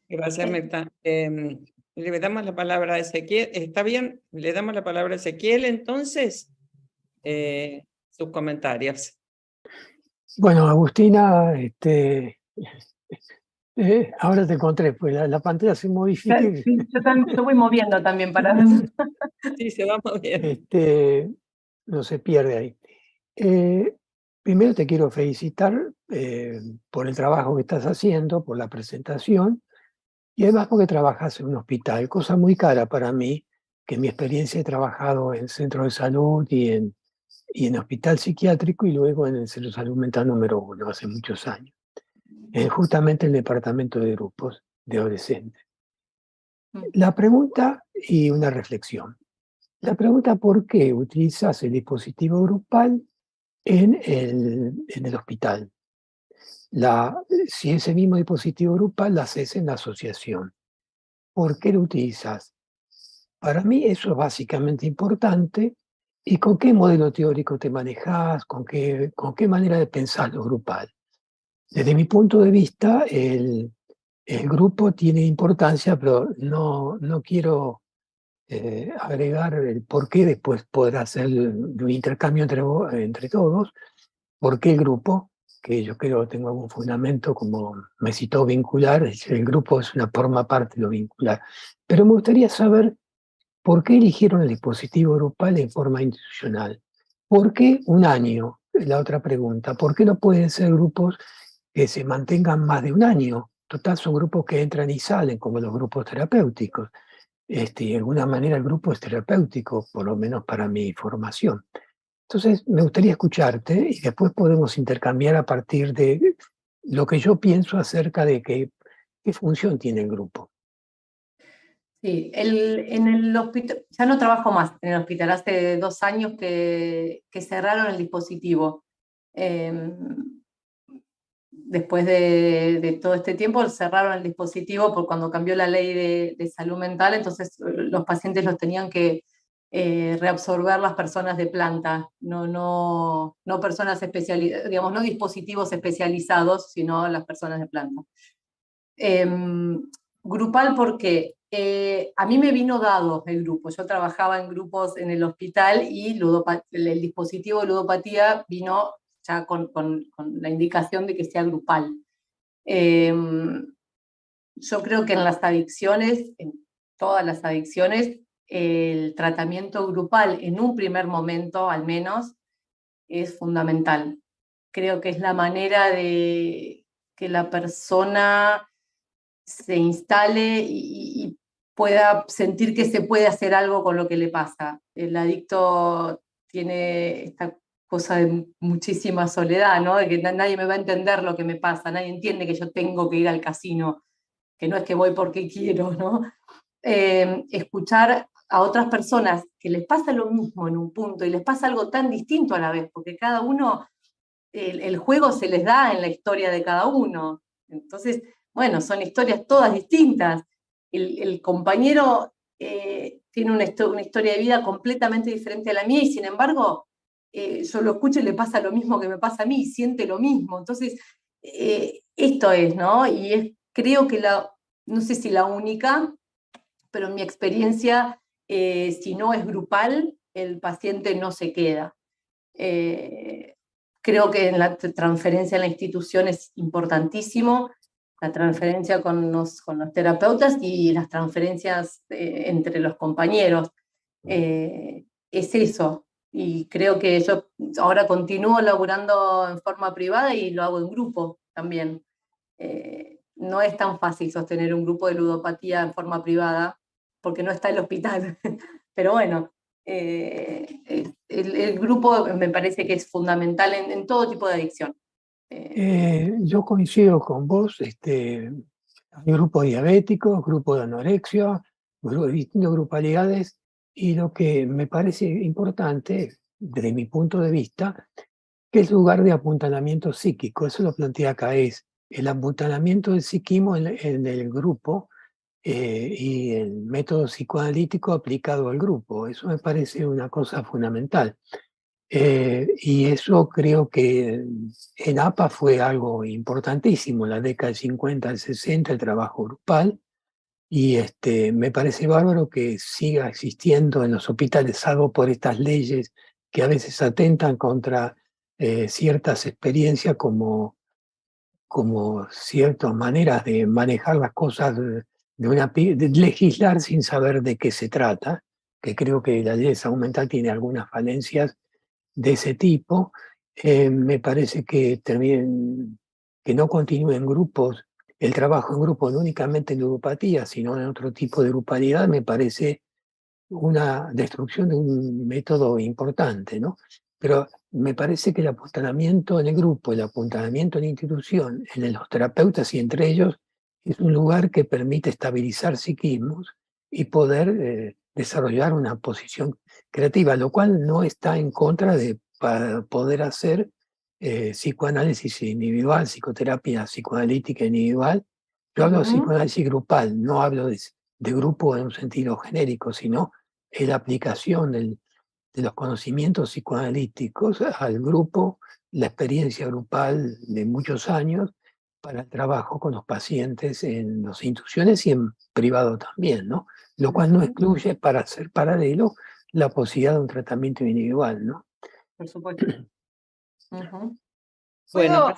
Gracias, Mirta. Le damos la palabra a Ezequiel. ¿Está bien? Le damos la palabra a Ezequiel, entonces, sus comentarios. Bueno, Agustina, ahora te encontré, pues la pantalla se modifica. Sí, yo voy moviendo también para... Sí, se va moviendo. No se pierde ahí. Primero te quiero felicitar por el trabajo que estás haciendo, por la presentación, y además porque trabajas en un hospital, cosa muy cara para mí, que en mi experiencia he trabajado en centro de salud y en hospital psiquiátrico y luego en el centro de salud mental número 1, hace muchos años. Justamente el departamento de grupos de adolescentes. La pregunta y una reflexión. La pregunta, ¿por qué utilizas el dispositivo grupal en el hospital? Si ese mismo dispositivo grupal lo haces en la asociación, ¿por qué lo utilizas? Para mí eso es básicamente importante. ¿Y con qué modelo teórico te manejas? ¿Con qué manera de pensar lo grupal? Desde mi punto de vista, el grupo tiene importancia, pero no quiero agregar el por qué después podrá hacer un intercambio entre todos. ¿Por qué el grupo? Que yo creo tengo algún fundamento, como me citó vincular, el grupo forma parte de lo vincular. Pero me gustaría saber por qué eligieron el dispositivo grupal en forma institucional. ¿Por qué un año? La otra pregunta, ¿por qué no pueden ser grupos que se mantengan más de un año? Total, son grupos que entran y salen, como los grupos terapéuticos. De alguna manera el grupo es terapéutico, por lo menos para mi formación. Entonces, me gustaría escucharte y después podemos intercambiar a partir de lo que yo pienso acerca de qué función tiene el grupo. Sí, en el hospital, ya no trabajo más en el hospital, hace 2 años que cerraron el dispositivo. Después de todo este tiempo cerraron el dispositivo por cuando cambió la ley de salud mental, entonces los pacientes los tenían que reabsorber las personas de planta, no personas especializadas, digamos, no dispositivos especializados, sino las personas de planta. Grupal porque a mí me vino dado el grupo, yo trabajaba en grupos en el hospital y el dispositivo de ludopatía vino ya con la indicación de que sea grupal. Yo creo que en las adicciones, en todas las adicciones, el tratamiento grupal en un primer momento al menos es fundamental. Creo que es la manera de que la persona se instale y pueda sentir que se puede hacer algo con lo que le pasa. El adicto tiene esta cosa de muchísima soledad, ¿no? De que nadie me va a entender lo que me pasa, nadie entiende que yo tengo que ir al casino, que no es que voy porque quiero, ¿no? Escuchar a otras personas que les pasa lo mismo en un punto y les pasa algo tan distinto a la vez, porque cada uno, el juego se les da en la historia de cada uno. Entonces, bueno, son historias todas distintas. El compañero tiene una historia de vida completamente diferente a la mía y sin embargo yo lo escucho y le pasa lo mismo que me pasa a mí y siente lo mismo. Entonces, esto es, ¿no? Y creo que no sé si la única, pero en mi experiencia, si no es grupal, el paciente no se queda. Creo que la transferencia en la institución es importantísimo, la transferencia con los terapeutas y las transferencias entre los compañeros. Es eso. Y creo que yo ahora continúo laburando en forma privada y lo hago en grupo también. No es tan fácil sostener un grupo de ludopatía en forma privada porque no está el hospital. Pero bueno, el grupo me parece que es fundamental en todo tipo de adicción. Yo coincido con vos, hay grupos diabéticos, grupos de anorexia, distintas grupalidades, y lo que me parece importante, desde mi punto de vista, que es lugar de apuntalamiento psíquico. Eso lo plantea acá, es el apuntalamiento del psiquismo en el grupo y el método psicoanalítico aplicado al grupo. Eso me parece una cosa fundamental. Y eso creo que en APA fue algo importantísimo, en la década del 50 al 60, el trabajo grupal, y me parece bárbaro que siga existiendo en los hospitales, salvo por estas leyes que a veces atentan contra ciertas experiencias como ciertas maneras de manejar las cosas, de legislar sin saber de qué se trata, que creo que la ley de salud mental tiene algunas falencias de ese tipo. Me parece que también que no continúe en grupos, el trabajo en grupo no únicamente en ludopatía, sino en otro tipo de grupalidad, me parece una destrucción de un método importante, ¿no? Pero me parece que el apuntalamiento en el grupo, el apuntalamiento en la institución, en los terapeutas y entre ellos, es un lugar que permite estabilizar psiquismos y poder desarrollar una posición creativa, lo cual no está en contra de poder hacer psicoanálisis individual, psicoterapia psicoanalítica individual. Yo hablo de psicoanálisis grupal, no hablo de grupo en un sentido genérico, sino en la aplicación de los conocimientos psicoanalíticos al grupo, la experiencia grupal de muchos años para el trabajo con los pacientes en las instituciones y en privado también, ¿no? Lo cual no excluye, para hacer paralelo, la posibilidad de un tratamiento individual, ¿no? Por supuesto. ¿Puedo Bueno,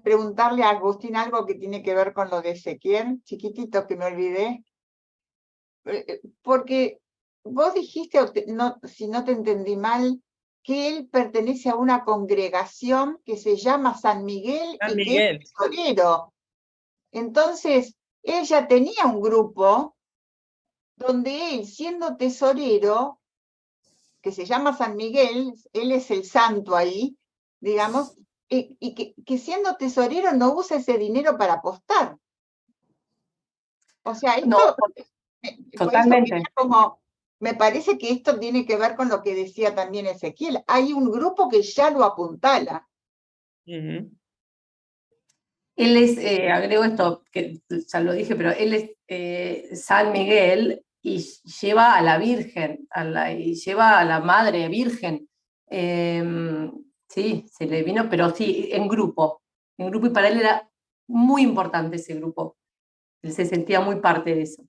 preguntarle a Agustín algo que tiene que ver con lo de Ezequiel? Chiquitito que me olvidé. Porque vos dijiste, si no te entendí mal, que él pertenece a una congregación que se llama San Miguel San y que es Miguel. tesorero. Entonces, él ya tenía un grupo donde él, siendo tesorero, que se llama San Miguel, él es el santo ahí, digamos, y que siendo tesorero no usa ese dinero para apostar. O sea, No, esto... Por eso Totalmente. quería como, me parece que esto tiene que ver con lo que decía también Ezequiel. Hay un grupo que ya lo apuntala. Ujú. Él es, agrego esto, que ya lo dije, pero él es San Miguel y lleva a la Virgen, y lleva a la Madre Virgen. Sí, se le vino, pero sí, en grupo, y para él era muy importante ese grupo. Él se sentía muy parte de eso.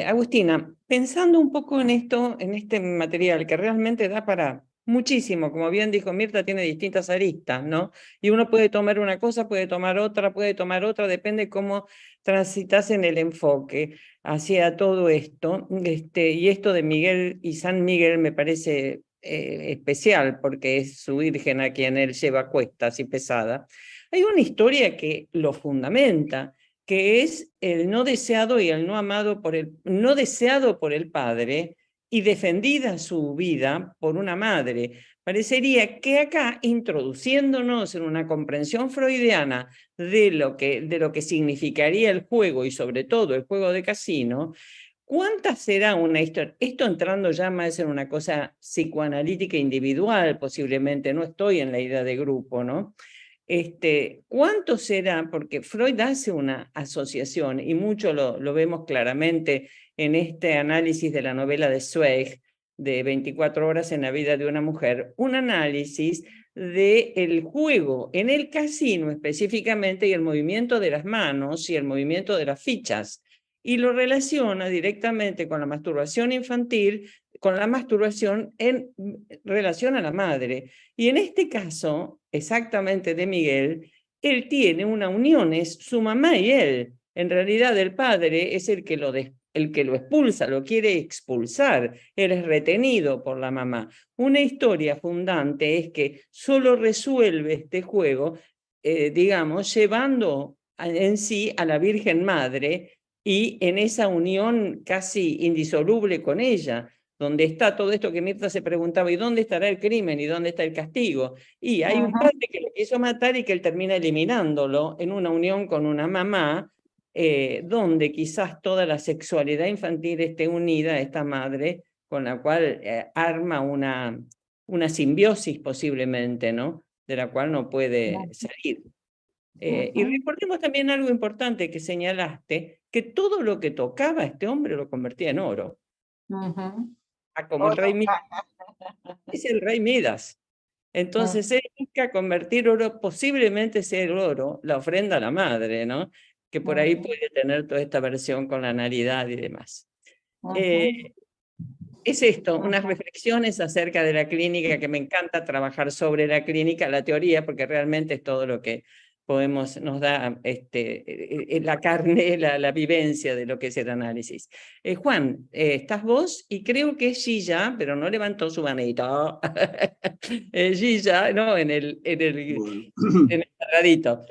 Agustina, pensando un poco en esto, en este material que realmente da para muchísimo, como bien dijo Mirta, tiene distintas aristas, ¿no? Y uno puede tomar una cosa, puede tomar otra, depende cómo transitas en el enfoque hacia todo esto. Y esto de Miguel y San Miguel me parece especial, porque es su virgen a quien él lleva a cuestas y pesada. Hay una historia que lo fundamenta, que es el no deseado y el no amado no deseado por el padre y defendida su vida por una madre. Parecería que acá, introduciéndonos en una comprensión freudiana de lo que significaría el juego y sobre todo el juego de casino, ¿cuánta será una historia? Esto entrando ya más en una cosa psicoanalítica individual, posiblemente, no estoy en la idea de grupo, ¿no? ¿Cuánto será? Porque Freud hace una asociación y mucho lo vemos claramente en este análisis de la novela de Zweig, de 24 horas en la vida de una mujer, un análisis del juego en el casino específicamente y el movimiento de las manos y el movimiento de las fichas, y lo relaciona directamente con la masturbación infantil, con la masturbación en relación a la madre. Y en este caso, exactamente de Miguel, él tiene una unión, es su mamá y él. En realidad el padre es el que lo expulsa, lo quiere expulsar, él es retenido por la mamá. Una historia fundante es que solo resuelve este juego, digamos, llevando en sí a la Virgen Madre y en esa unión casi indisoluble con ella, donde está todo esto que Mirta se preguntaba, ¿y dónde estará el crimen? ¿Y dónde está el castigo? Y hay un padre que lo quiso matar y que él termina eliminándolo en una unión con una mamá, donde quizás toda la sexualidad infantil esté unida a esta madre, con la cual arma una simbiosis posiblemente, ¿no? De la cual no puede salir. Y recordemos también algo importante que señalaste, que todo lo que tocaba este hombre lo convertía en oro. Como el rey Midas. Es el rey Midas. Entonces él busca convertir oro, posiblemente sea el oro, la ofrenda a la madre, ¿no? Que por ahí puede tener toda esta versión con la naridad y demás. Es esto, unas reflexiones acerca de la clínica, que me encanta trabajar sobre la clínica, la teoría, porque realmente es todo lo que nos da la carne, la vivencia de lo que es el análisis. Juan, estás vos y creo que es Gilla, pero no levantó su manito. Gilla, no, en el cerradito.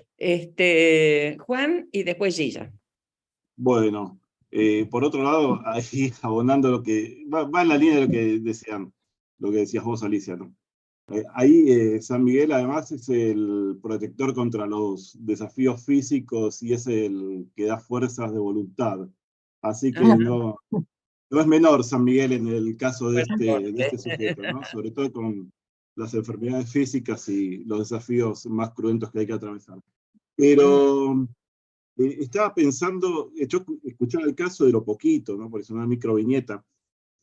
Juan y después Gilla. Bueno, por otro lado, ahí abonando lo que va en la línea de lo que decías vos, Alicia, ¿no? Ahí San Miguel además es el protector contra los desafíos físicos y es el que da fuerzas de voluntad. Así que no es menor San Miguel en el caso de este sujeto, ¿no? Sobre todo con las enfermedades físicas y los desafíos más cruentos que hay que atravesar. Pero estaba pensando, yo escuchaba el caso de lo poquito, ¿no? Porque es una microviñeta,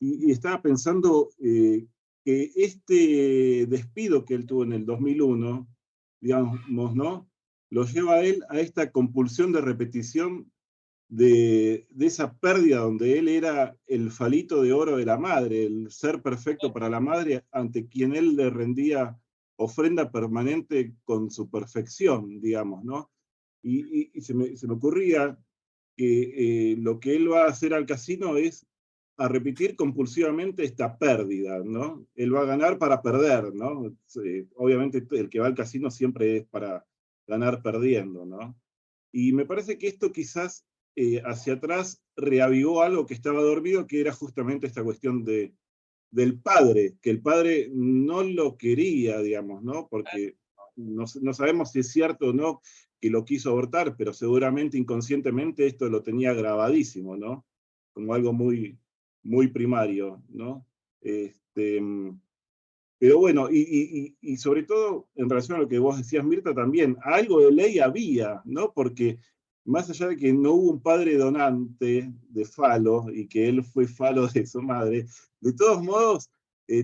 y estaba pensando que este despido que él tuvo en el 2001, digamos, ¿no? Lo lleva a él a esta compulsión de repetición de esa pérdida donde él era el falito de oro de la madre, el ser perfecto para la madre, ante quien él le rendía ofrenda permanente con su perfección, digamos, ¿no? Y se me ocurría que lo que él va a hacer al casino es a repetir compulsivamente esta pérdida, ¿no? Él va a ganar para perder, ¿no? Obviamente el que va al casino siempre es para ganar perdiendo, ¿no? Y me parece que esto quizás hacia atrás reavivó algo que estaba dormido, que era justamente esta cuestión del padre, que el padre no lo quería, digamos, ¿no? Porque no sabemos si es cierto o no que lo quiso abortar, pero seguramente inconscientemente esto lo tenía grabadísimo, ¿no? Como algo muy, muy primario, ¿no? Pero bueno, y sobre todo en relación a lo que vos decías, Mirta, también, algo de ley había, ¿no? Porque más allá de que no hubo un padre donante de falo y que él fue falo de su madre, de todos modos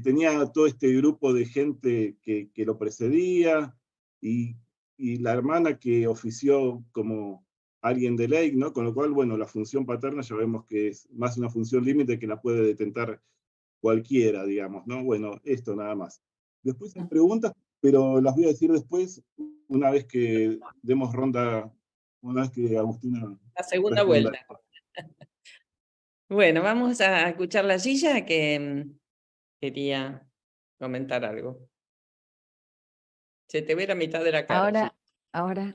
tenía todo este grupo de gente que lo precedía y la hermana que ofició como alguien de ley, ¿no? Con lo cual, bueno, la función paterna ya vemos que es más una función límite que la puede detentar cualquiera, digamos, ¿no? Bueno, esto nada más. Después hay preguntas, pero las voy a decir después, una vez que demos ronda, una vez que Agustina La segunda responda. vuelta. Bueno, vamos a escuchar la Gilla que quería comentar algo. Se te ve la mitad de la cara. Ahora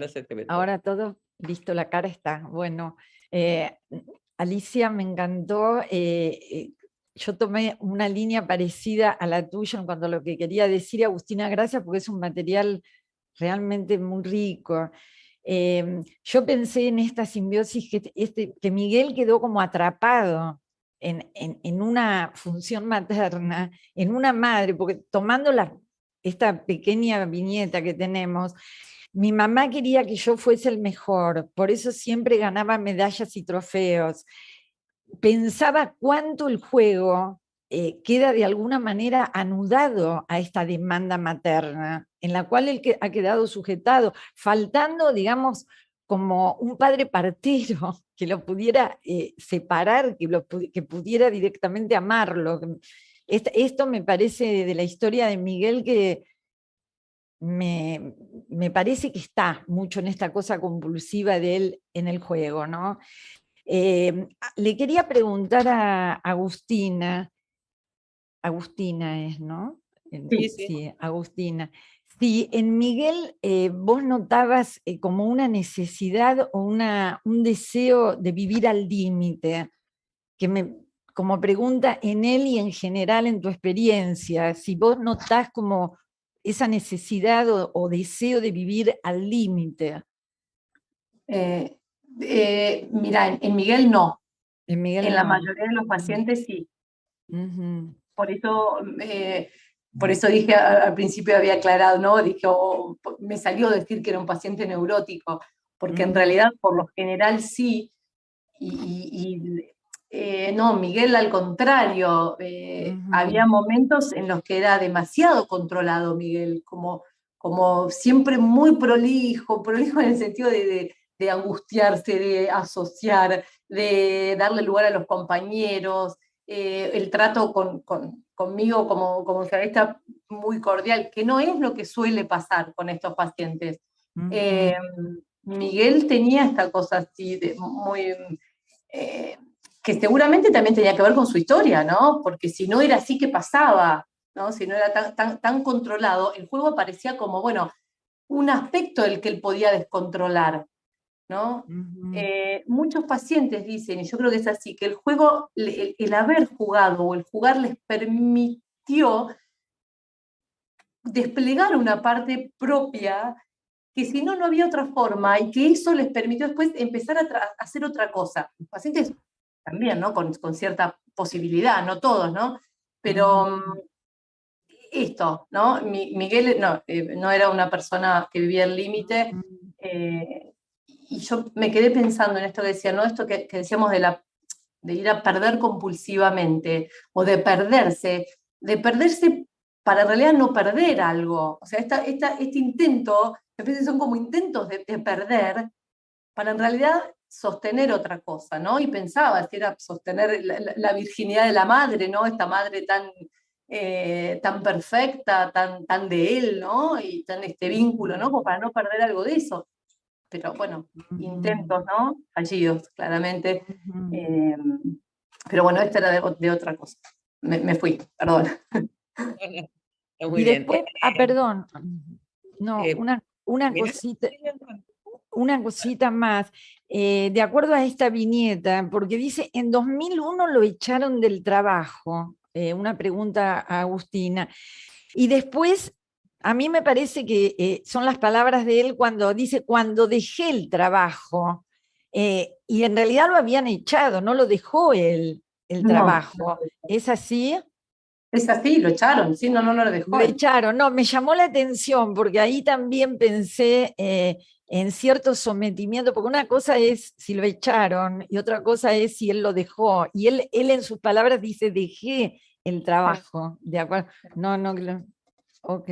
se te ve todo. Ahora todo listo, la cara está. Bueno, Alicia, me encantó. Yo tomé una línea parecida a la tuya en cuanto a lo que quería decir. Agustina, gracias, porque es un material realmente muy rico. Yo pensé en esta simbiosis que Miguel quedó como atrapado en una función materna, en una madre, porque tomando esta pequeña viñeta que tenemos, mi mamá quería que yo fuese el mejor, por eso siempre ganaba medallas y trofeos. Pensaba cuánto el juego queda de alguna manera anudado a esta demanda materna, en la cual él ha quedado sujetado, faltando, digamos, como un padre partero que lo pudiera separar, que pudiera directamente amarlo. Esto me parece de la historia de Miguel que me parece que está mucho en esta cosa compulsiva de él en el juego, ¿no? Le quería preguntar a Agustina es, ¿no? Sí, Agustina. Si en Miguel vos notabas como una necesidad o un deseo de vivir al límite, como pregunta en él y en general en tu experiencia, si vos notás como esa necesidad o deseo de vivir al límite. Mira, en Miguel no. En Miguel en no. la mayoría de los pacientes sí. Por eso dije al principio, había aclarado, ¿no? Dije, me salió decir que era un paciente neurótico, porque en realidad por lo general sí, no, Miguel al contrario, había momentos en los que era demasiado controlado Miguel, como siempre muy prolijo en el sentido de angustiarse, de asociar, de darle lugar a los compañeros, el trato conmigo como está muy cordial, que no es lo que suele pasar con estos pacientes. Miguel tenía esta cosa así, muy... que seguramente también tenía que ver con su historia, ¿no? Porque si no era así, ¿qué pasaba? ¿No? Si no era tan controlado, el juego parecía como, bueno, un aspecto del que él podía descontrolar, ¿no? Muchos pacientes dicen, y yo creo que es así, que el juego, el haber jugado o el jugar les permitió desplegar una parte propia que si no, no había otra forma, y que eso les permitió después empezar a hacer otra cosa. Los pacientes también, ¿no? Con cierta posibilidad, no todos, ¿no? Pero esto, ¿no? Miguel no era una persona que vivía al límite, y yo me quedé pensando en esto que decía, ¿no? Esto que decíamos de ir a perder compulsivamente, o de perderse para en realidad no perder algo. O sea, este intento, a veces son como intentos de perder, para en realidad sostener otra cosa, ¿no? Y pensaba si era sostener la virginidad de la madre, ¿no? Esta madre tan perfecta, tan de él, ¿no? Y tan este vínculo, ¿no? Como para no perder algo de eso. Pero bueno, intentos, ¿no? Fallidos, claramente. Pero bueno, esta era de otra cosa. Me fui, perdón. Y después, perdón, no, una cosita más, de acuerdo a esta viñeta, porque dice, en 2001 lo echaron del trabajo, una pregunta a Agustina, y después a mí me parece que son las palabras de él cuando dice, cuando dejé el trabajo, y en realidad lo habían echado, no lo dejó él el No. trabajo. ¿Es así? Es así, lo echaron, sí, no lo dejó. Lo echaron, no, me llamó la atención porque ahí también pensé en cierto sometimiento, porque una cosa es si lo echaron y otra cosa es si él lo dejó. Y él en sus palabras dice, dejé el trabajo, ¿de acuerdo? No, ok.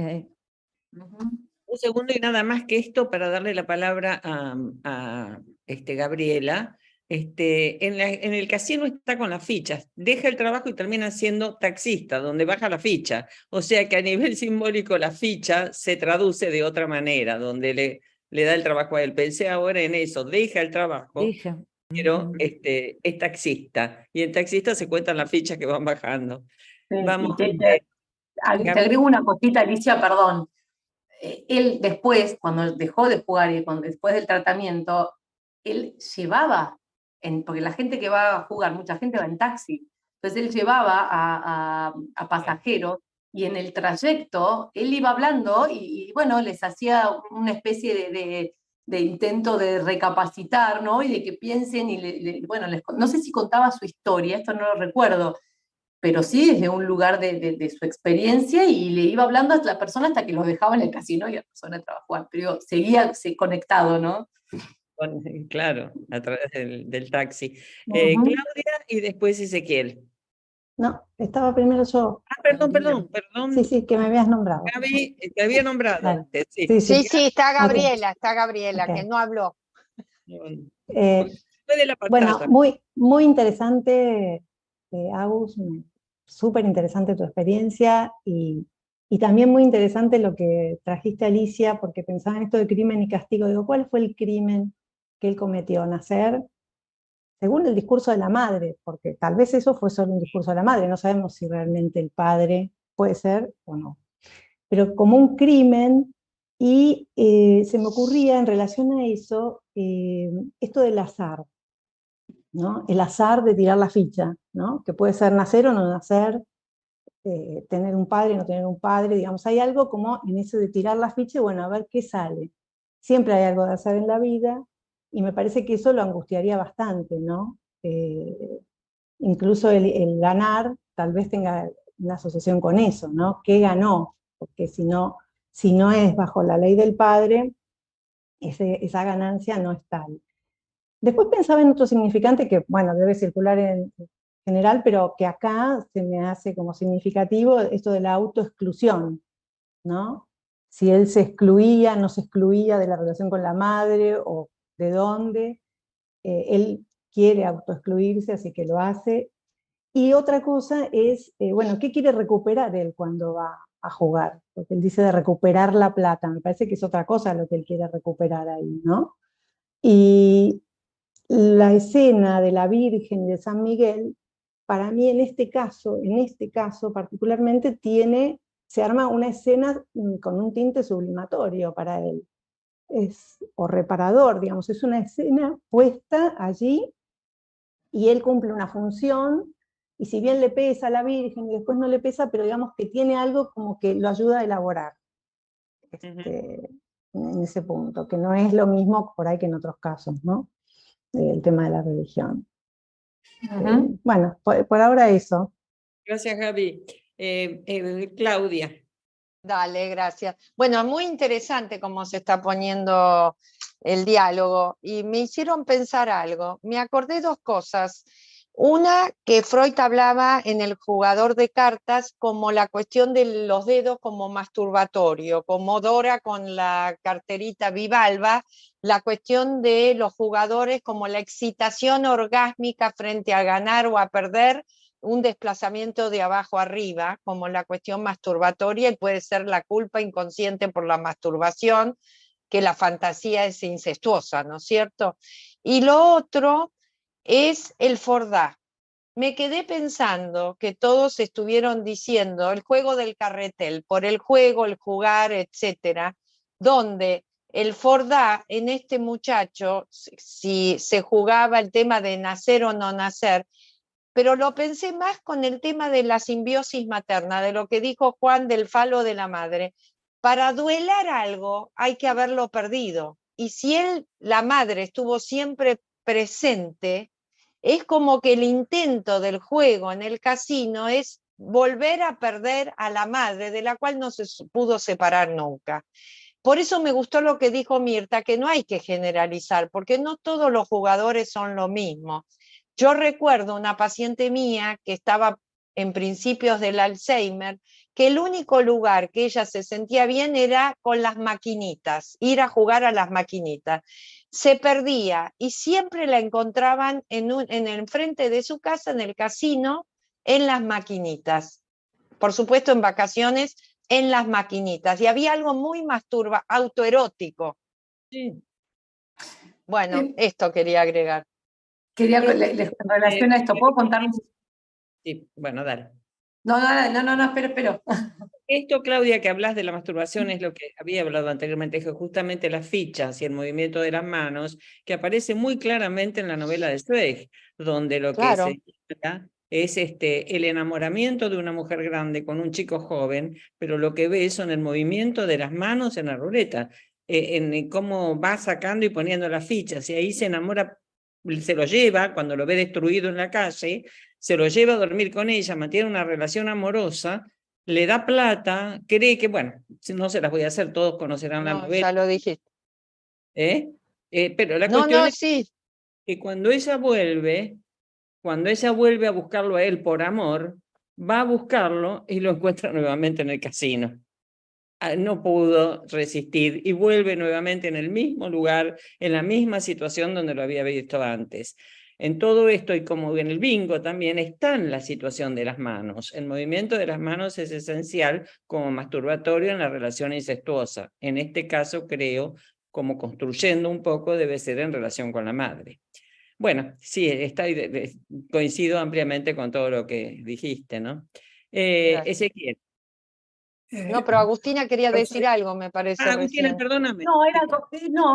Un segundo y nada más que esto para darle la palabra a Gabriela. En el casino está con las fichas, deja el trabajo y termina siendo taxista, donde baja la ficha. O sea que a nivel simbólico la ficha se traduce de otra manera, donde le da el trabajo a él. Pensé ahora en eso, deja el trabajo, Deja. pero es taxista. Y el taxista se cuentan las fichas que van bajando. Sí, Vamos. te agrego una cosita, Alicia, perdón. Él después, cuando dejó de jugar y después del tratamiento, él llevaba, porque la gente que va a jugar, mucha gente va en taxi, entonces él llevaba a pasajeros y en el trayecto él iba hablando y bueno, les hacía una especie de intento de recapacitar, ¿no? Y de que piensen y bueno, no sé si contaba su historia, esto no lo recuerdo, pero sí desde un lugar de su experiencia y le iba hablando a la persona hasta que los dejaba en el casino y la persona entraba a jugar, pero seguía conectado, ¿no? Claro, a través del taxi. Claudia y después Ezequiel. No, estaba primero yo. Perdón. Sí, que me habías nombrado. Gaby, te había nombrado. Dale. Sí. Sí, está Gabriela, Ok. que no habló. Fue de la Bueno, pantalla. muy interesante, Agus, súper interesante tu experiencia y también muy interesante lo que trajiste, Alicia, porque pensaba en esto de crimen y castigo. Digo, ¿cuál fue el crimen que él cometió? Nacer según el discurso de la madre, porque tal vez eso fue solo un discurso de la madre, no sabemos si realmente el padre puede ser o no. Pero como un crimen, y se me ocurría en relación a eso, esto del azar, ¿no? El azar de tirar la ficha, ¿no? Que puede ser nacer o no nacer, tener un padre o no tener un padre, digamos, hay algo como en eso de tirar la ficha y bueno, a ver qué sale. Siempre hay algo de azar en la vida, y me parece que eso lo angustiaría bastante, ¿no? Incluso el ganar tal vez tenga una asociación con eso, ¿no? ¿Qué ganó? Porque si no es bajo la ley del padre, esa ganancia no es tal. Después pensaba en otro significante que, bueno, debe circular en general, pero que acá se me hace como significativo esto de la autoexclusión, ¿no? Si él se excluía, no se excluía de la relación con la madre o de dónde. Él quiere autoexcluirse, así que lo hace. Y otra cosa es, bueno, ¿qué quiere recuperar él cuando va a jugar? Porque él dice de recuperar la plata, me parece que es otra cosa lo que él quiere recuperar ahí, ¿no? Y la escena de la Virgen y de San Miguel, para mí en este caso particularmente se arma una escena con un tinte sublimatorio para él, o reparador, digamos, es una escena puesta allí y él cumple una función, y si bien le pesa a la Virgen y después no le pesa, pero digamos que tiene algo como que lo ayuda a elaborar en ese punto, que no es lo mismo por ahí que en otros casos, ¿no? El tema de la religión. Bueno, por ahora eso. Gracias, Gaby. Claudia. Dale, gracias. Bueno, muy interesante cómo se está poniendo el diálogo y me hicieron pensar algo. Me acordé dos cosas. Una, que Freud hablaba en El jugador de cartas como la cuestión de los dedos como masturbatorio, como Dora con la carterita bivalva, la cuestión de los jugadores como la excitación orgásmica frente a ganar o a perder, un desplazamiento de abajo arriba, como la cuestión masturbatoria, y puede ser la culpa inconsciente por la masturbación, que la fantasía es incestuosa, ¿no es cierto? Y lo otro es el Fordá. Me quedé pensando que todos estuvieron diciendo el juego del carretel, por el juego, el jugar, etcétera, donde el Fordá en este muchacho, si se jugaba el tema de nacer o no nacer, pero lo pensé más con el tema de la simbiosis materna, de lo que dijo Juan del falo de la madre. para duelar algo hay que haberlo perdido. Y si la madre estuvo siempre presente, es como que el intento del juego en el casino es volver a perder a la madre, de la cual no se pudo separar nunca. Por eso me gustó lo que dijo Mirta, que no hay que generalizar, porque no todos los jugadores son lo mismo. Yo recuerdo una paciente mía que estaba en principios del Alzheimer, que el único lugar que ella se sentía bien era con las maquinitas, ir a jugar a las maquinitas. Se perdía y siempre la encontraban en el frente de su casa, en el casino, en las maquinitas. Por supuesto, en vacaciones, en las maquinitas. Y había algo muy autoerótico. Sí. Bueno, esto quería agregar. Quería, en relación a esto, ¿puedo contarles? Sí, bueno, dale. No, espero. Esto, Claudia, que hablas de la masturbación es lo que había hablado anteriormente, que justamente las fichas y el movimiento de las manos, que aparece muy claramente en la novela de Zweig, donde lo que se trata es el enamoramiento de una mujer grande con un chico joven, pero lo que ve son el movimiento de las manos en la ruleta, en cómo va sacando y poniendo las fichas, y ahí se enamora, se lo lleva, cuando lo ve destruido en la calle, se lo lleva a dormir con ella, mantiene una relación amorosa, le da plata, cree que, bueno, no se las voy a hacer, todos conocerán la novela. Ya lo dijiste. Pero la cuestión es que cuando ella vuelve a buscarlo a él por amor, va a buscarlo y lo encuentra nuevamente en el casino. No pudo resistir y vuelve nuevamente en el mismo lugar, en la misma situación donde lo había visto antes. En todo esto, y como en el bingo también, está en la situación de las manos. El movimiento de las manos es esencial como masturbatorio en la relación incestuosa. En este caso, creo, como construyendo un poco, debe ser en relación con la madre. Bueno, sí, coincido ampliamente con todo lo que dijiste, ¿no? Ezequiel. No, pero Agustina quería decir algo, me parece. Agustina, recién. perdóname.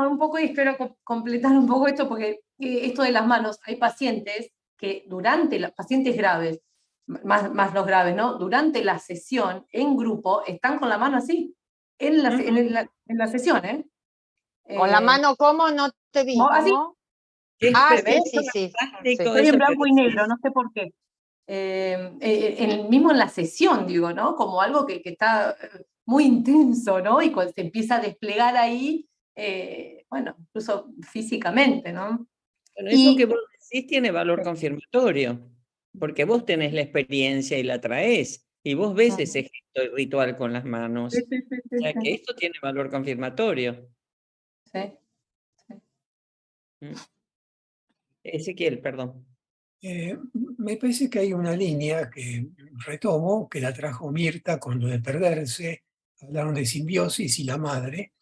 Un poco, y espero completar un poco esto, porque esto de las manos, hay pacientes que durante las pacientes graves, más los graves, ¿no? Durante la sesión, en grupo, están con la mano así, en la sesión, ¿eh? ¿Con la mano cómo? No te vi. Así. Sí. Estoy en blanco y negro, no sé por qué. Mismo en la sesión, digo, ¿no? Como algo que está muy intenso, ¿no? Y cuando se empieza a desplegar ahí, bueno, incluso físicamente, ¿no? Bueno, eso que vos decís tiene valor confirmatorio, porque vos tenés la experiencia y la traés, y vos ves ese gesto ritual con las manos. O sea que esto tiene valor confirmatorio. Sí. Ezequiel, perdón. Me parece que hay una línea que retomo, que la trajo Mirta con lo de perderse, hablaron de simbiosis y la madre,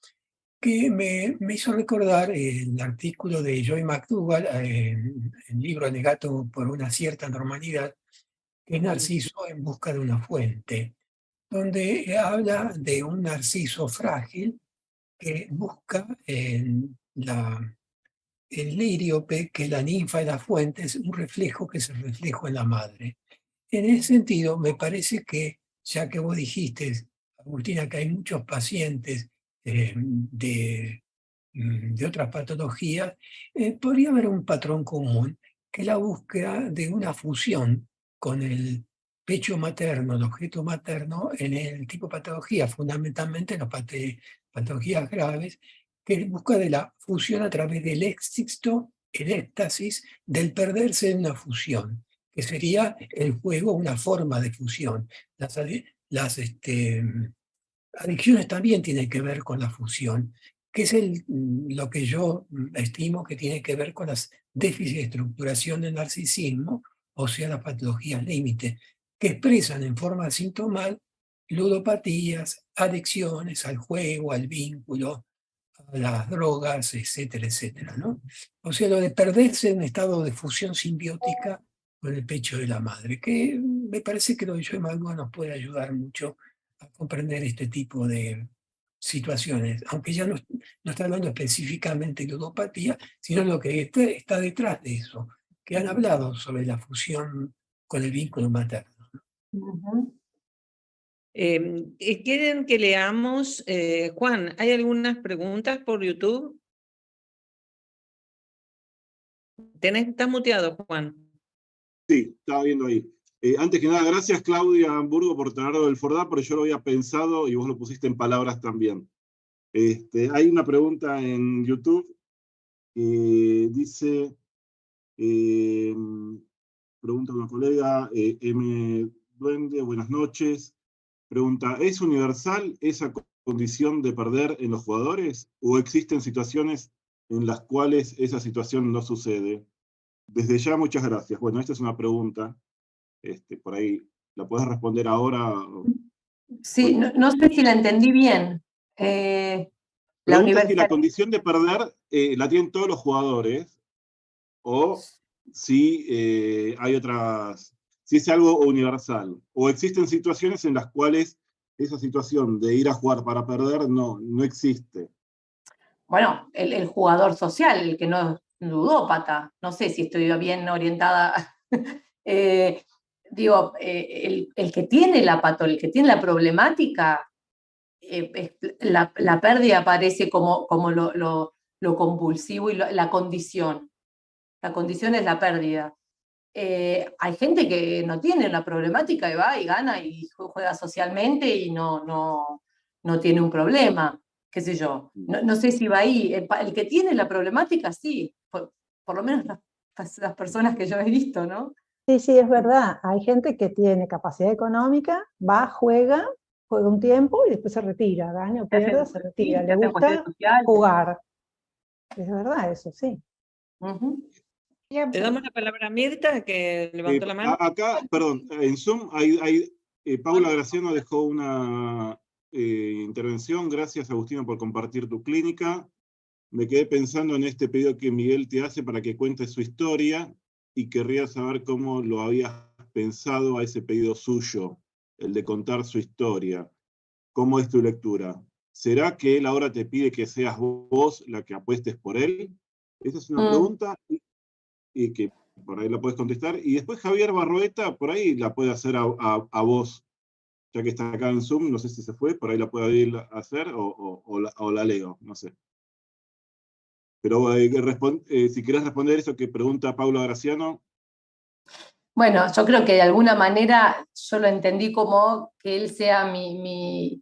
que me hizo recordar el artículo de Joy McDougall en el libro Negato por una cierta normalidad, que es Narciso en busca de una fuente, donde habla de un narciso frágil que busca en el liriope, que la ninfa de la fuente es un reflejo que es el reflejo en la madre. En ese sentido, me parece que, ya que vos dijiste, Agustina, que hay muchos pacientes de otras patologías, podría haber un patrón común, que es la búsqueda de una fusión con el pecho materno, el objeto materno, en el tipo de patología, fundamentalmente en las patologías graves, que busca de la fusión a través del éxito, el éxtasis, del perderse en una fusión, que sería el juego una forma de fusión. Las adicciones también tienen que ver con la fusión, que es lo que yo estimo que tiene que ver con las déficits de estructuración del narcisismo, o sea, las patologías límite, que expresan en forma sintomal ludopatías, adicciones al juego, al vínculo, a las drogas, etcétera, etcétera, ¿no? O sea, lo de perderse en un estado de fusión simbiótica con el pecho de la madre, que me parece que lo de Joy McDougall nos puede ayudar mucho a comprender este tipo de situaciones, aunque ya no está hablando específicamente de ludopatía, sino lo que está detrás de eso, que han hablado sobre la fusión con el vínculo materno. ¿Quieren que leamos? Juan, ¿hay algunas preguntas por YouTube? Estás muteado, Juan. Sí, estaba viendo ahí. Antes que nada, gracias Claudia Hamburgo por traerlo del Fordá, porque yo lo había pensado y vos lo pusiste en palabras también. Hay una pregunta en YouTube que dice, pregunta una colega, M. Duende, buenas noches. Pregunta, ¿es universal esa condición de perder en los jugadores o existen situaciones en las cuales esa situación no sucede? Desde ya, muchas gracias. Bueno, esta es una pregunta. Por ahí, ¿la puedes responder ahora? Sí, no sé si la entendí bien. La Pregunta si la universidad. condición de perder la tienen todos los jugadores o si hay otras, si es algo universal. O existen situaciones en las cuales esa situación de ir a jugar para perder no existe. Bueno, el jugador social, el que no es ludópata. No sé si estoy bien orientada. Digo, el que tiene el que tiene la problemática, la pérdida aparece como lo compulsivo y la condición. La condición es la pérdida. Hay gente que no tiene la problemática y va y gana y juega socialmente y no tiene un problema, qué sé yo. No sé si va ahí. El que tiene la problemática, sí, por lo menos las personas que yo he visto, ¿no? Sí, sí, es verdad. Hay gente que tiene capacidad económica, va, juega un tiempo y después se retira, gana o pierde, se retira. Le gusta jugar. Es verdad eso, sí. Le damos la palabra a Mirta, que levantó la mano. Acá, perdón, en Zoom, Paula Graciano dejó una intervención. Gracias, Agustino, por compartir tu clínica. Me quedé pensando en este pedido que Miguel te hace para que cuentes su historia y querría saber cómo lo habías pensado a ese pedido suyo, el de contar su historia. ¿Cómo es tu lectura? ¿Será que él ahora te pide que seas vos la que apuestes por él? Esa es una pregunta y que por ahí la puedes contestar. Y después Javier Barroeta, por ahí la puede hacer a vos, ya que está acá en Zoom, no sé si se fue, por ahí la puede ir a hacer o la leo, no sé. Pero si querés responder eso que pregunta Paula Graciano. Bueno, yo creo que de alguna manera yo lo entendí como que él sea mi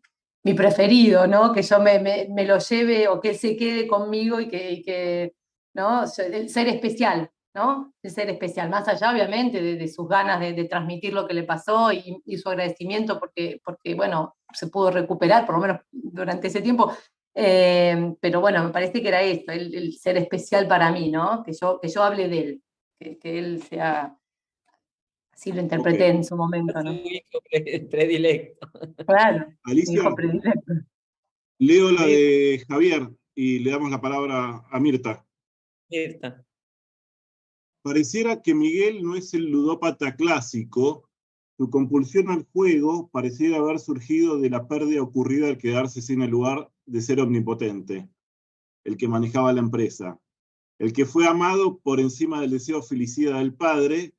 preferido, ¿no? Que yo me lo lleve o que él se quede conmigo y que ¿no? El ser especial, ¿no? El ser especial, más allá obviamente de sus ganas de transmitir lo que le pasó y su agradecimiento porque, bueno, se pudo recuperar, por lo menos durante ese tiempo. Pero bueno, me parece que era esto, el ser especial para mí, ¿no? Que yo hable de él, que él sea... Así lo interpreté en su momento, ¿no? Su hijo predilecto. Claro, Alicia, hijo predilecto. leo la de Javier y le damos la palabra a Mirta. Mirta. Pareciera que Miguel no es el ludópata clásico. Su compulsión al juego pareciera haber surgido de la pérdida ocurrida al quedarse sin el lugar de ser omnipotente, el que manejaba la empresa, el que fue amado por encima del deseo filicida del padre.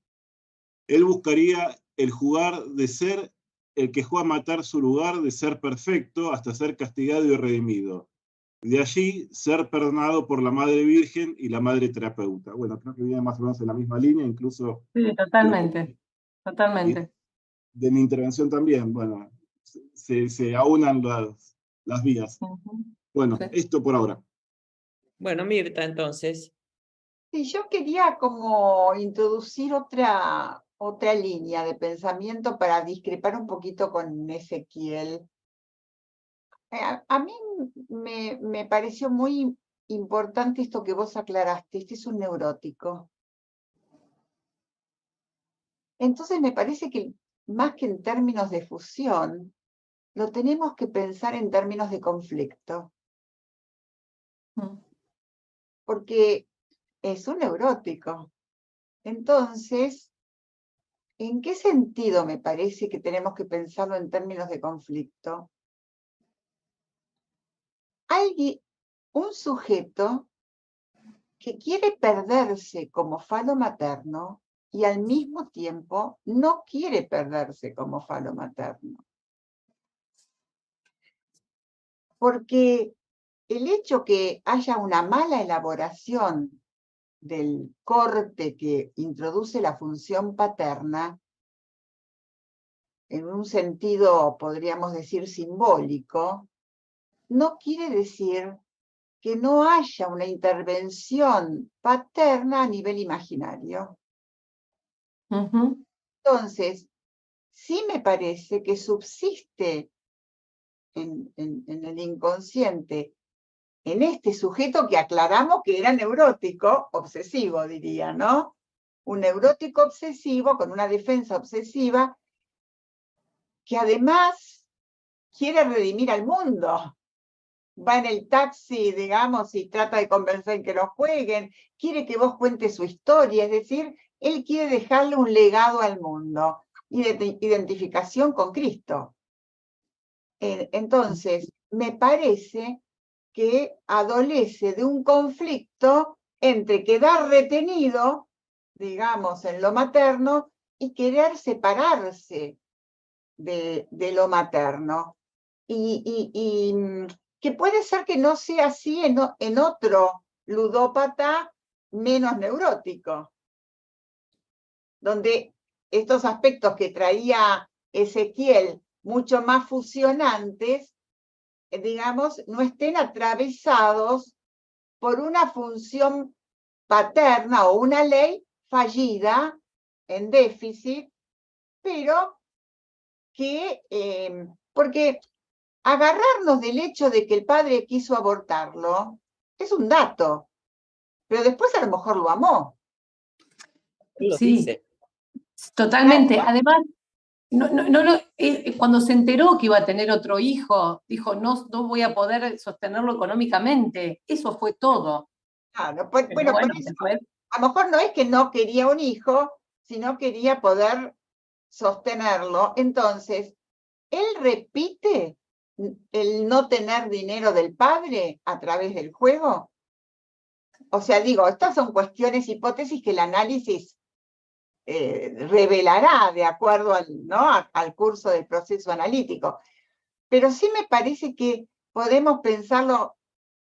Él buscaría el jugar de ser el que juega a matar su lugar de ser perfecto hasta ser castigado y redimido. De allí, ser perdonado por la Madre Virgen y la Madre Terapeuta. Bueno, creo que viene más o menos en la misma línea, incluso... Sí, totalmente, totalmente. De mi intervención también, bueno, se aunan las vías. Bueno, esto por ahora. Bueno, Mirta, entonces. Sí, yo quería como introducir otra línea de pensamiento para discrepar un poquito con Ezequiel. A mí me pareció muy importante esto que vos aclaraste, este es un neurótico. Entonces me parece que más que en términos de fusión, lo tenemos que pensar en términos de conflicto. Porque es un neurótico. Entonces, ¿en qué sentido me parece que tenemos que pensarlo en términos de conflicto? Un sujeto que quiere perderse como falo materno y al mismo tiempo no quiere perderse como falo materno. porque el hecho que haya una mala elaboración del corte que introduce la función paterna, en un sentido, podríamos decir, simbólico, no quiere decir que no haya una intervención paterna a nivel imaginario. Entonces, sí me parece que subsiste en el inconsciente, en este sujeto que aclaramos que era neurótico, obsesivo diría, ¿no? Un neurótico obsesivo con una defensa obsesiva que además quiere redimir al mundo. Va en el taxi, digamos, y trata de convencer que lo jueguen, quiere que vos cuentes su historia, es decir, él quiere dejarle un legado al mundo y de identificación con Cristo. Entonces, me parece que adolece de un conflicto entre quedar retenido, digamos, en lo materno y querer separarse de lo materno. Y que puede ser que no sea así en otro ludópata menos neurótico, donde estos aspectos que traía Ezequiel mucho más fusionantes, digamos, no estén atravesados por una función paterna o una ley fallida, en déficit, pero que, porque agarrarnos del hecho de que el padre quiso abortarlo es un dato, pero después a lo mejor lo amó. Lo Sí, dice. totalmente. Además, cuando se enteró que iba a tener otro hijo, dijo, no voy a poder sostenerlo económicamente. Eso fue todo. Claro, Pero bueno, bueno, por eso, después, a lo mejor no es que no quería un hijo, sino quería poder sostenerlo. Entonces, él repite el no tener dinero del padre a través del juego. O sea, digo, estas son cuestiones, hipótesis que el análisis revelará de acuerdo al curso del proceso analítico. Pero sí me parece que podemos pensarlo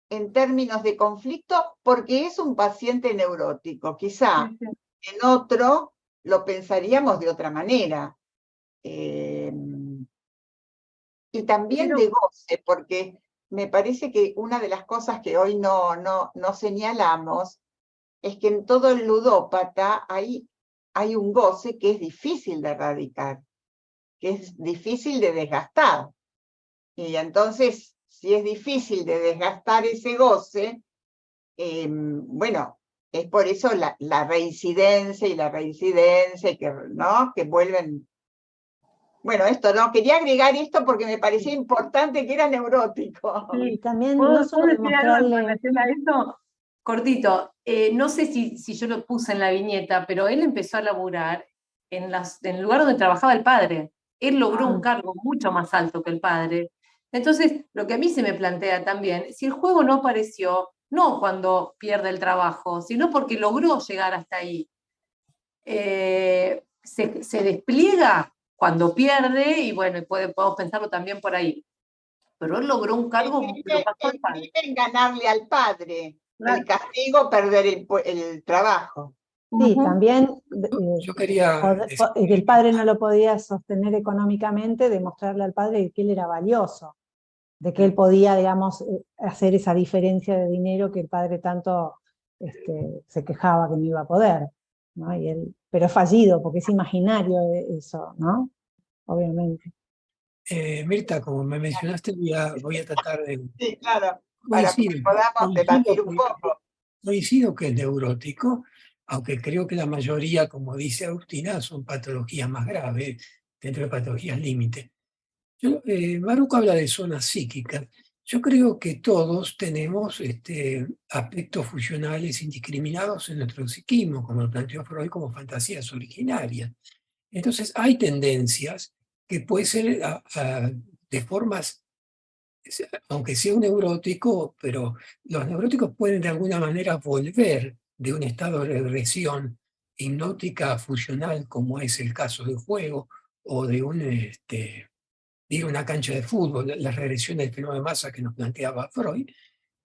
en términos de conflicto porque es un paciente neurótico. Quizá en otro lo pensaríamos de otra manera. Y también de goce, porque me parece que una de las cosas que hoy no señalamos es que en todo el ludópata hay un goce que es difícil de erradicar, que es difícil de desgastar. Y entonces, si es difícil de desgastar ese goce, bueno, es por eso la reincidencia y la reincidencia, que vuelven. Bueno, esto no, quería agregar esto porque me parecía importante que era neurótico. sí. Y también ¿Puedo no solo decir algo en demostrarle, relación a eso? Cortito, no sé si yo lo puse en la viñeta, pero él empezó a laburar en el lugar donde trabajaba el padre. Él logró un cargo mucho más alto que el padre. Entonces, lo que a mí se me plantea también, si el juego no apareció, no cuando pierde el trabajo, sino porque logró llegar hasta ahí. Se despliega cuando pierde, y bueno, podemos pensarlo también por ahí. Pero él logró un cargo, lo pasó al padre. En ganarle al padre, Claro. el castigo, perder el trabajo. sí, también Yo quería que el padre no lo podía sostener económicamente, demostrarle al padre que él era valioso, de que él podía, digamos, hacer esa diferencia de dinero que el padre tanto se quejaba que no iba a poder, ¿no? Pero es fallido, porque es imaginario eso, ¿no? Obviamente. Mirta, como me mencionaste, voy a tratar de... Sí, claro, para que Coincido, podamos debatir un poco. coincido que es neurótico, aunque creo que la mayoría, como dice Agustina, son patologías más graves, dentro de patologías límite. Baruch habla de zonas psíquicas. Yo creo que todos tenemos aspectos fusionales indiscriminados en nuestro psiquismo, como lo planteó Freud, como fantasías originarias. Entonces, hay tendencias que pueden ser de formas, aunque sea un neurótico, pero los neuróticos pueden de alguna manera volver de un estado de regresión hipnótica fusional, como es el caso del juego, o de un diga una cancha de fútbol, las regresiones del fenómeno de masa que nos planteaba Freud.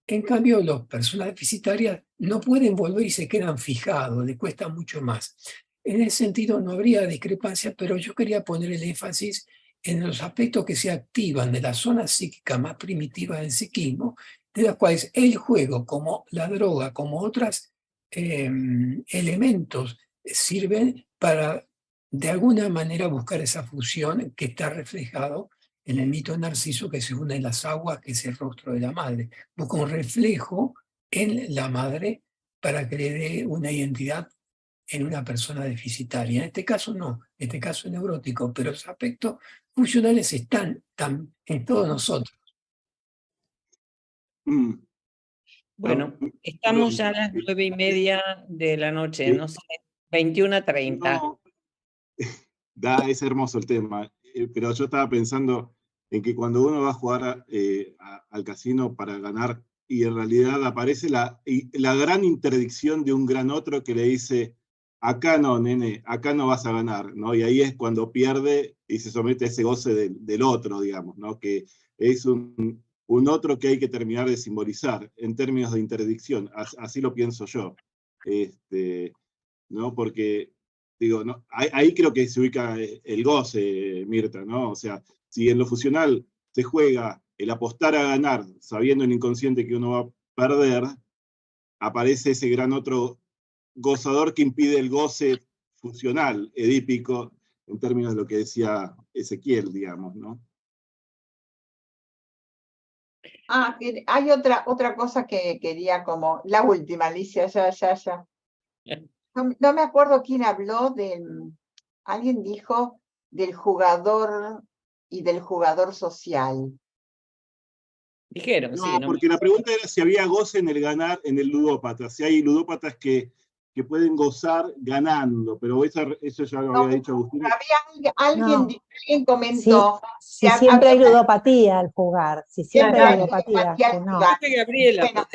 En cambio, las personas deficitarias no pueden volver y se quedan fijados, les cuesta mucho más. En ese sentido no habría discrepancia, pero yo quería poner el énfasis en los aspectos que se activan de la zona psíquica más primitiva del psiquismo, de las cuales el juego, como la droga, como otros elementos, sirven para de alguna manera buscar esa fusión que está reflejado en el mito de Narciso, que se une en las aguas, que es el rostro de la madre. Busca un reflejo en la madre para que le dé una identidad en una persona deficitaria. En este caso no, en este caso es neurótico, pero los aspectos funcionales están en todos nosotros. Bueno, estamos ya a las 9:30 de la noche, no sé, 21:30. No, es hermoso el tema, pero yo estaba pensando en que cuando uno va a jugar al casino para ganar, y en realidad aparece la gran interdicción de un gran otro que le dice, acá no, nene, acá no vas a ganar, ¿no? Y ahí es cuando pierde y se somete a ese goce del otro, digamos, ¿no? Que es un otro que hay que terminar de simbolizar en términos de interdicción, así lo pienso yo. ¿No? Porque, digo, ¿no? Ahí creo que se ubica el goce, Mirta, ¿no? O sea, si en lo fusional se juega el apostar a ganar, sabiendo en inconsciente que uno va a perder, aparece ese gran otro gozador que impide el goce funcional, edípico, en términos de lo que decía Ezequiel, digamos, ¿no? Hay otra cosa que quería como, la última, Alicia, ya. No me acuerdo quién habló alguien dijo del jugador y del jugador social. Dijeron, No, sí. No porque la pregunta era si había goce en el ganar, en el ludópata, si hay ludópatas que pueden gozar ganando, pero eso ya lo había dicho Agustín. Alguien comentó. Si siempre hay ludopatía al jugar, si siempre hay ludopatía. No. Gabriela, Bueno,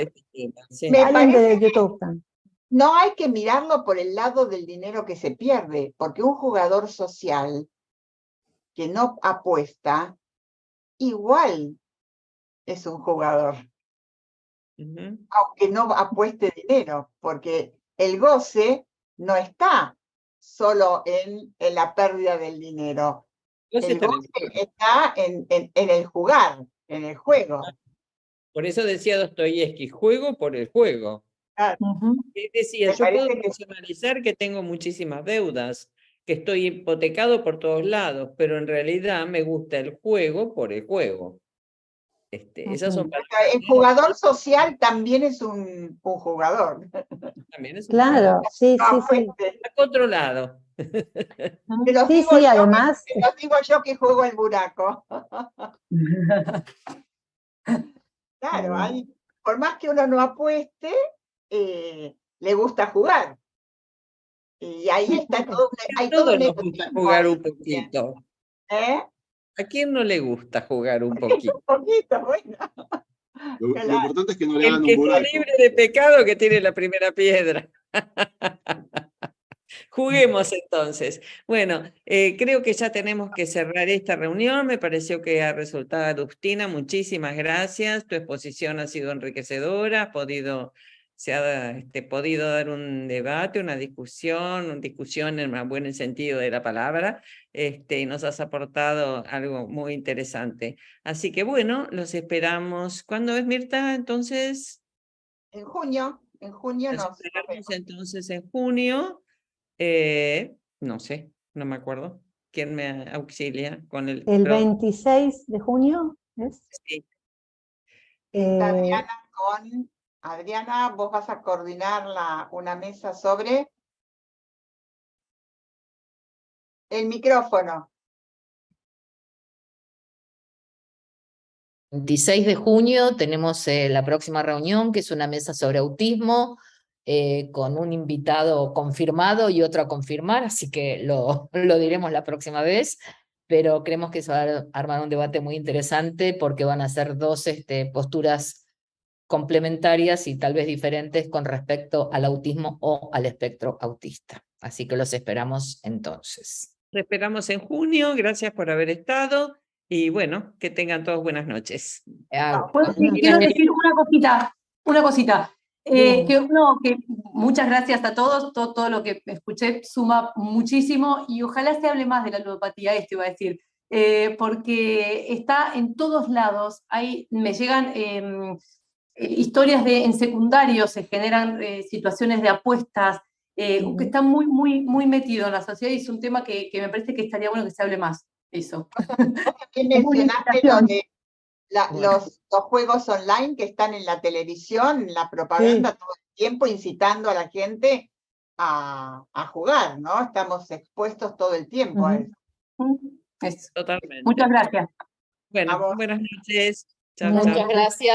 sí. me Alguien parece de YouTube también. No hay que mirarlo por el lado del dinero que se pierde, porque un jugador social que no apuesta, igual es un jugador, aunque no apueste dinero, porque el goce no está solo en la pérdida del dinero. El goce está en el jugar, en el juego. Por eso decía Dostoyevsky, juego por el juego. Es decir, yo puedo racionalizar que tengo muchísimas deudas, que estoy hipotecado por todos lados, pero en realidad me gusta el juego por el juego. Esas son El jugador social también es un jugador. También es claro, sí. Está controlado. Además. Te lo digo yo que juego el buraco. Claro, por más que uno no apueste, le gusta jugar. Y ahí está todo. A todos nos gusta jugar un poquito. ¿A quién no le gusta jugar un poquito? Un poquito, bueno. Lo importante es que no le hagan El que un buraco. está libre de pecado que tiene la primera piedra. Juguemos entonces. Bueno, creo que ya tenemos que cerrar esta reunión. Me pareció que ha resultado, Agustina, muchísimas gracias. Tu exposición ha sido enriquecedora, se ha podido dar un debate, una discusión en el buen sentido de la palabra, y nos has aportado algo muy interesante. Así que bueno, los esperamos. ¿Cuándo es, Mirta, entonces? En junio nos esperamos entonces en junio. No sé, no me acuerdo. ¿Quién me auxilia con el... El 26 de junio, ¿es? Sí. Adriana, vos vas a coordinar una mesa sobre el micrófono. 26 de junio tenemos la próxima reunión, que es una mesa sobre autismo, con un invitado confirmado y otro a confirmar, así que lo diremos la próxima vez, pero creemos que se va a armar un debate muy interesante porque van a ser dos posturas complementarias y tal vez diferentes con respecto al autismo o al espectro autista. Así que los esperamos entonces. Los esperamos en junio, gracias por haber estado. Y bueno, que tengan todos buenas noches. Quiero decir una cosita. Bien. Que muchas gracias a todos, todo lo que escuché suma muchísimo y ojalá se hable más de la ludopatía, esto iba a decir, porque está en todos lados. Me llegan historias en secundario, se generan situaciones de apuestas, que está muy, muy, muy metido en la sociedad y es un tema que me parece que estaría bueno que se hable más. Eso. También mencionaste lo de Bueno. los juegos online que están en la televisión, la propaganda todo el tiempo, incitando a la gente a jugar, ¿no? Estamos expuestos todo el tiempo a eso. Totalmente. Muchas gracias. Bueno, A vos. buenas noches. Chao, Muchas chao. gracias.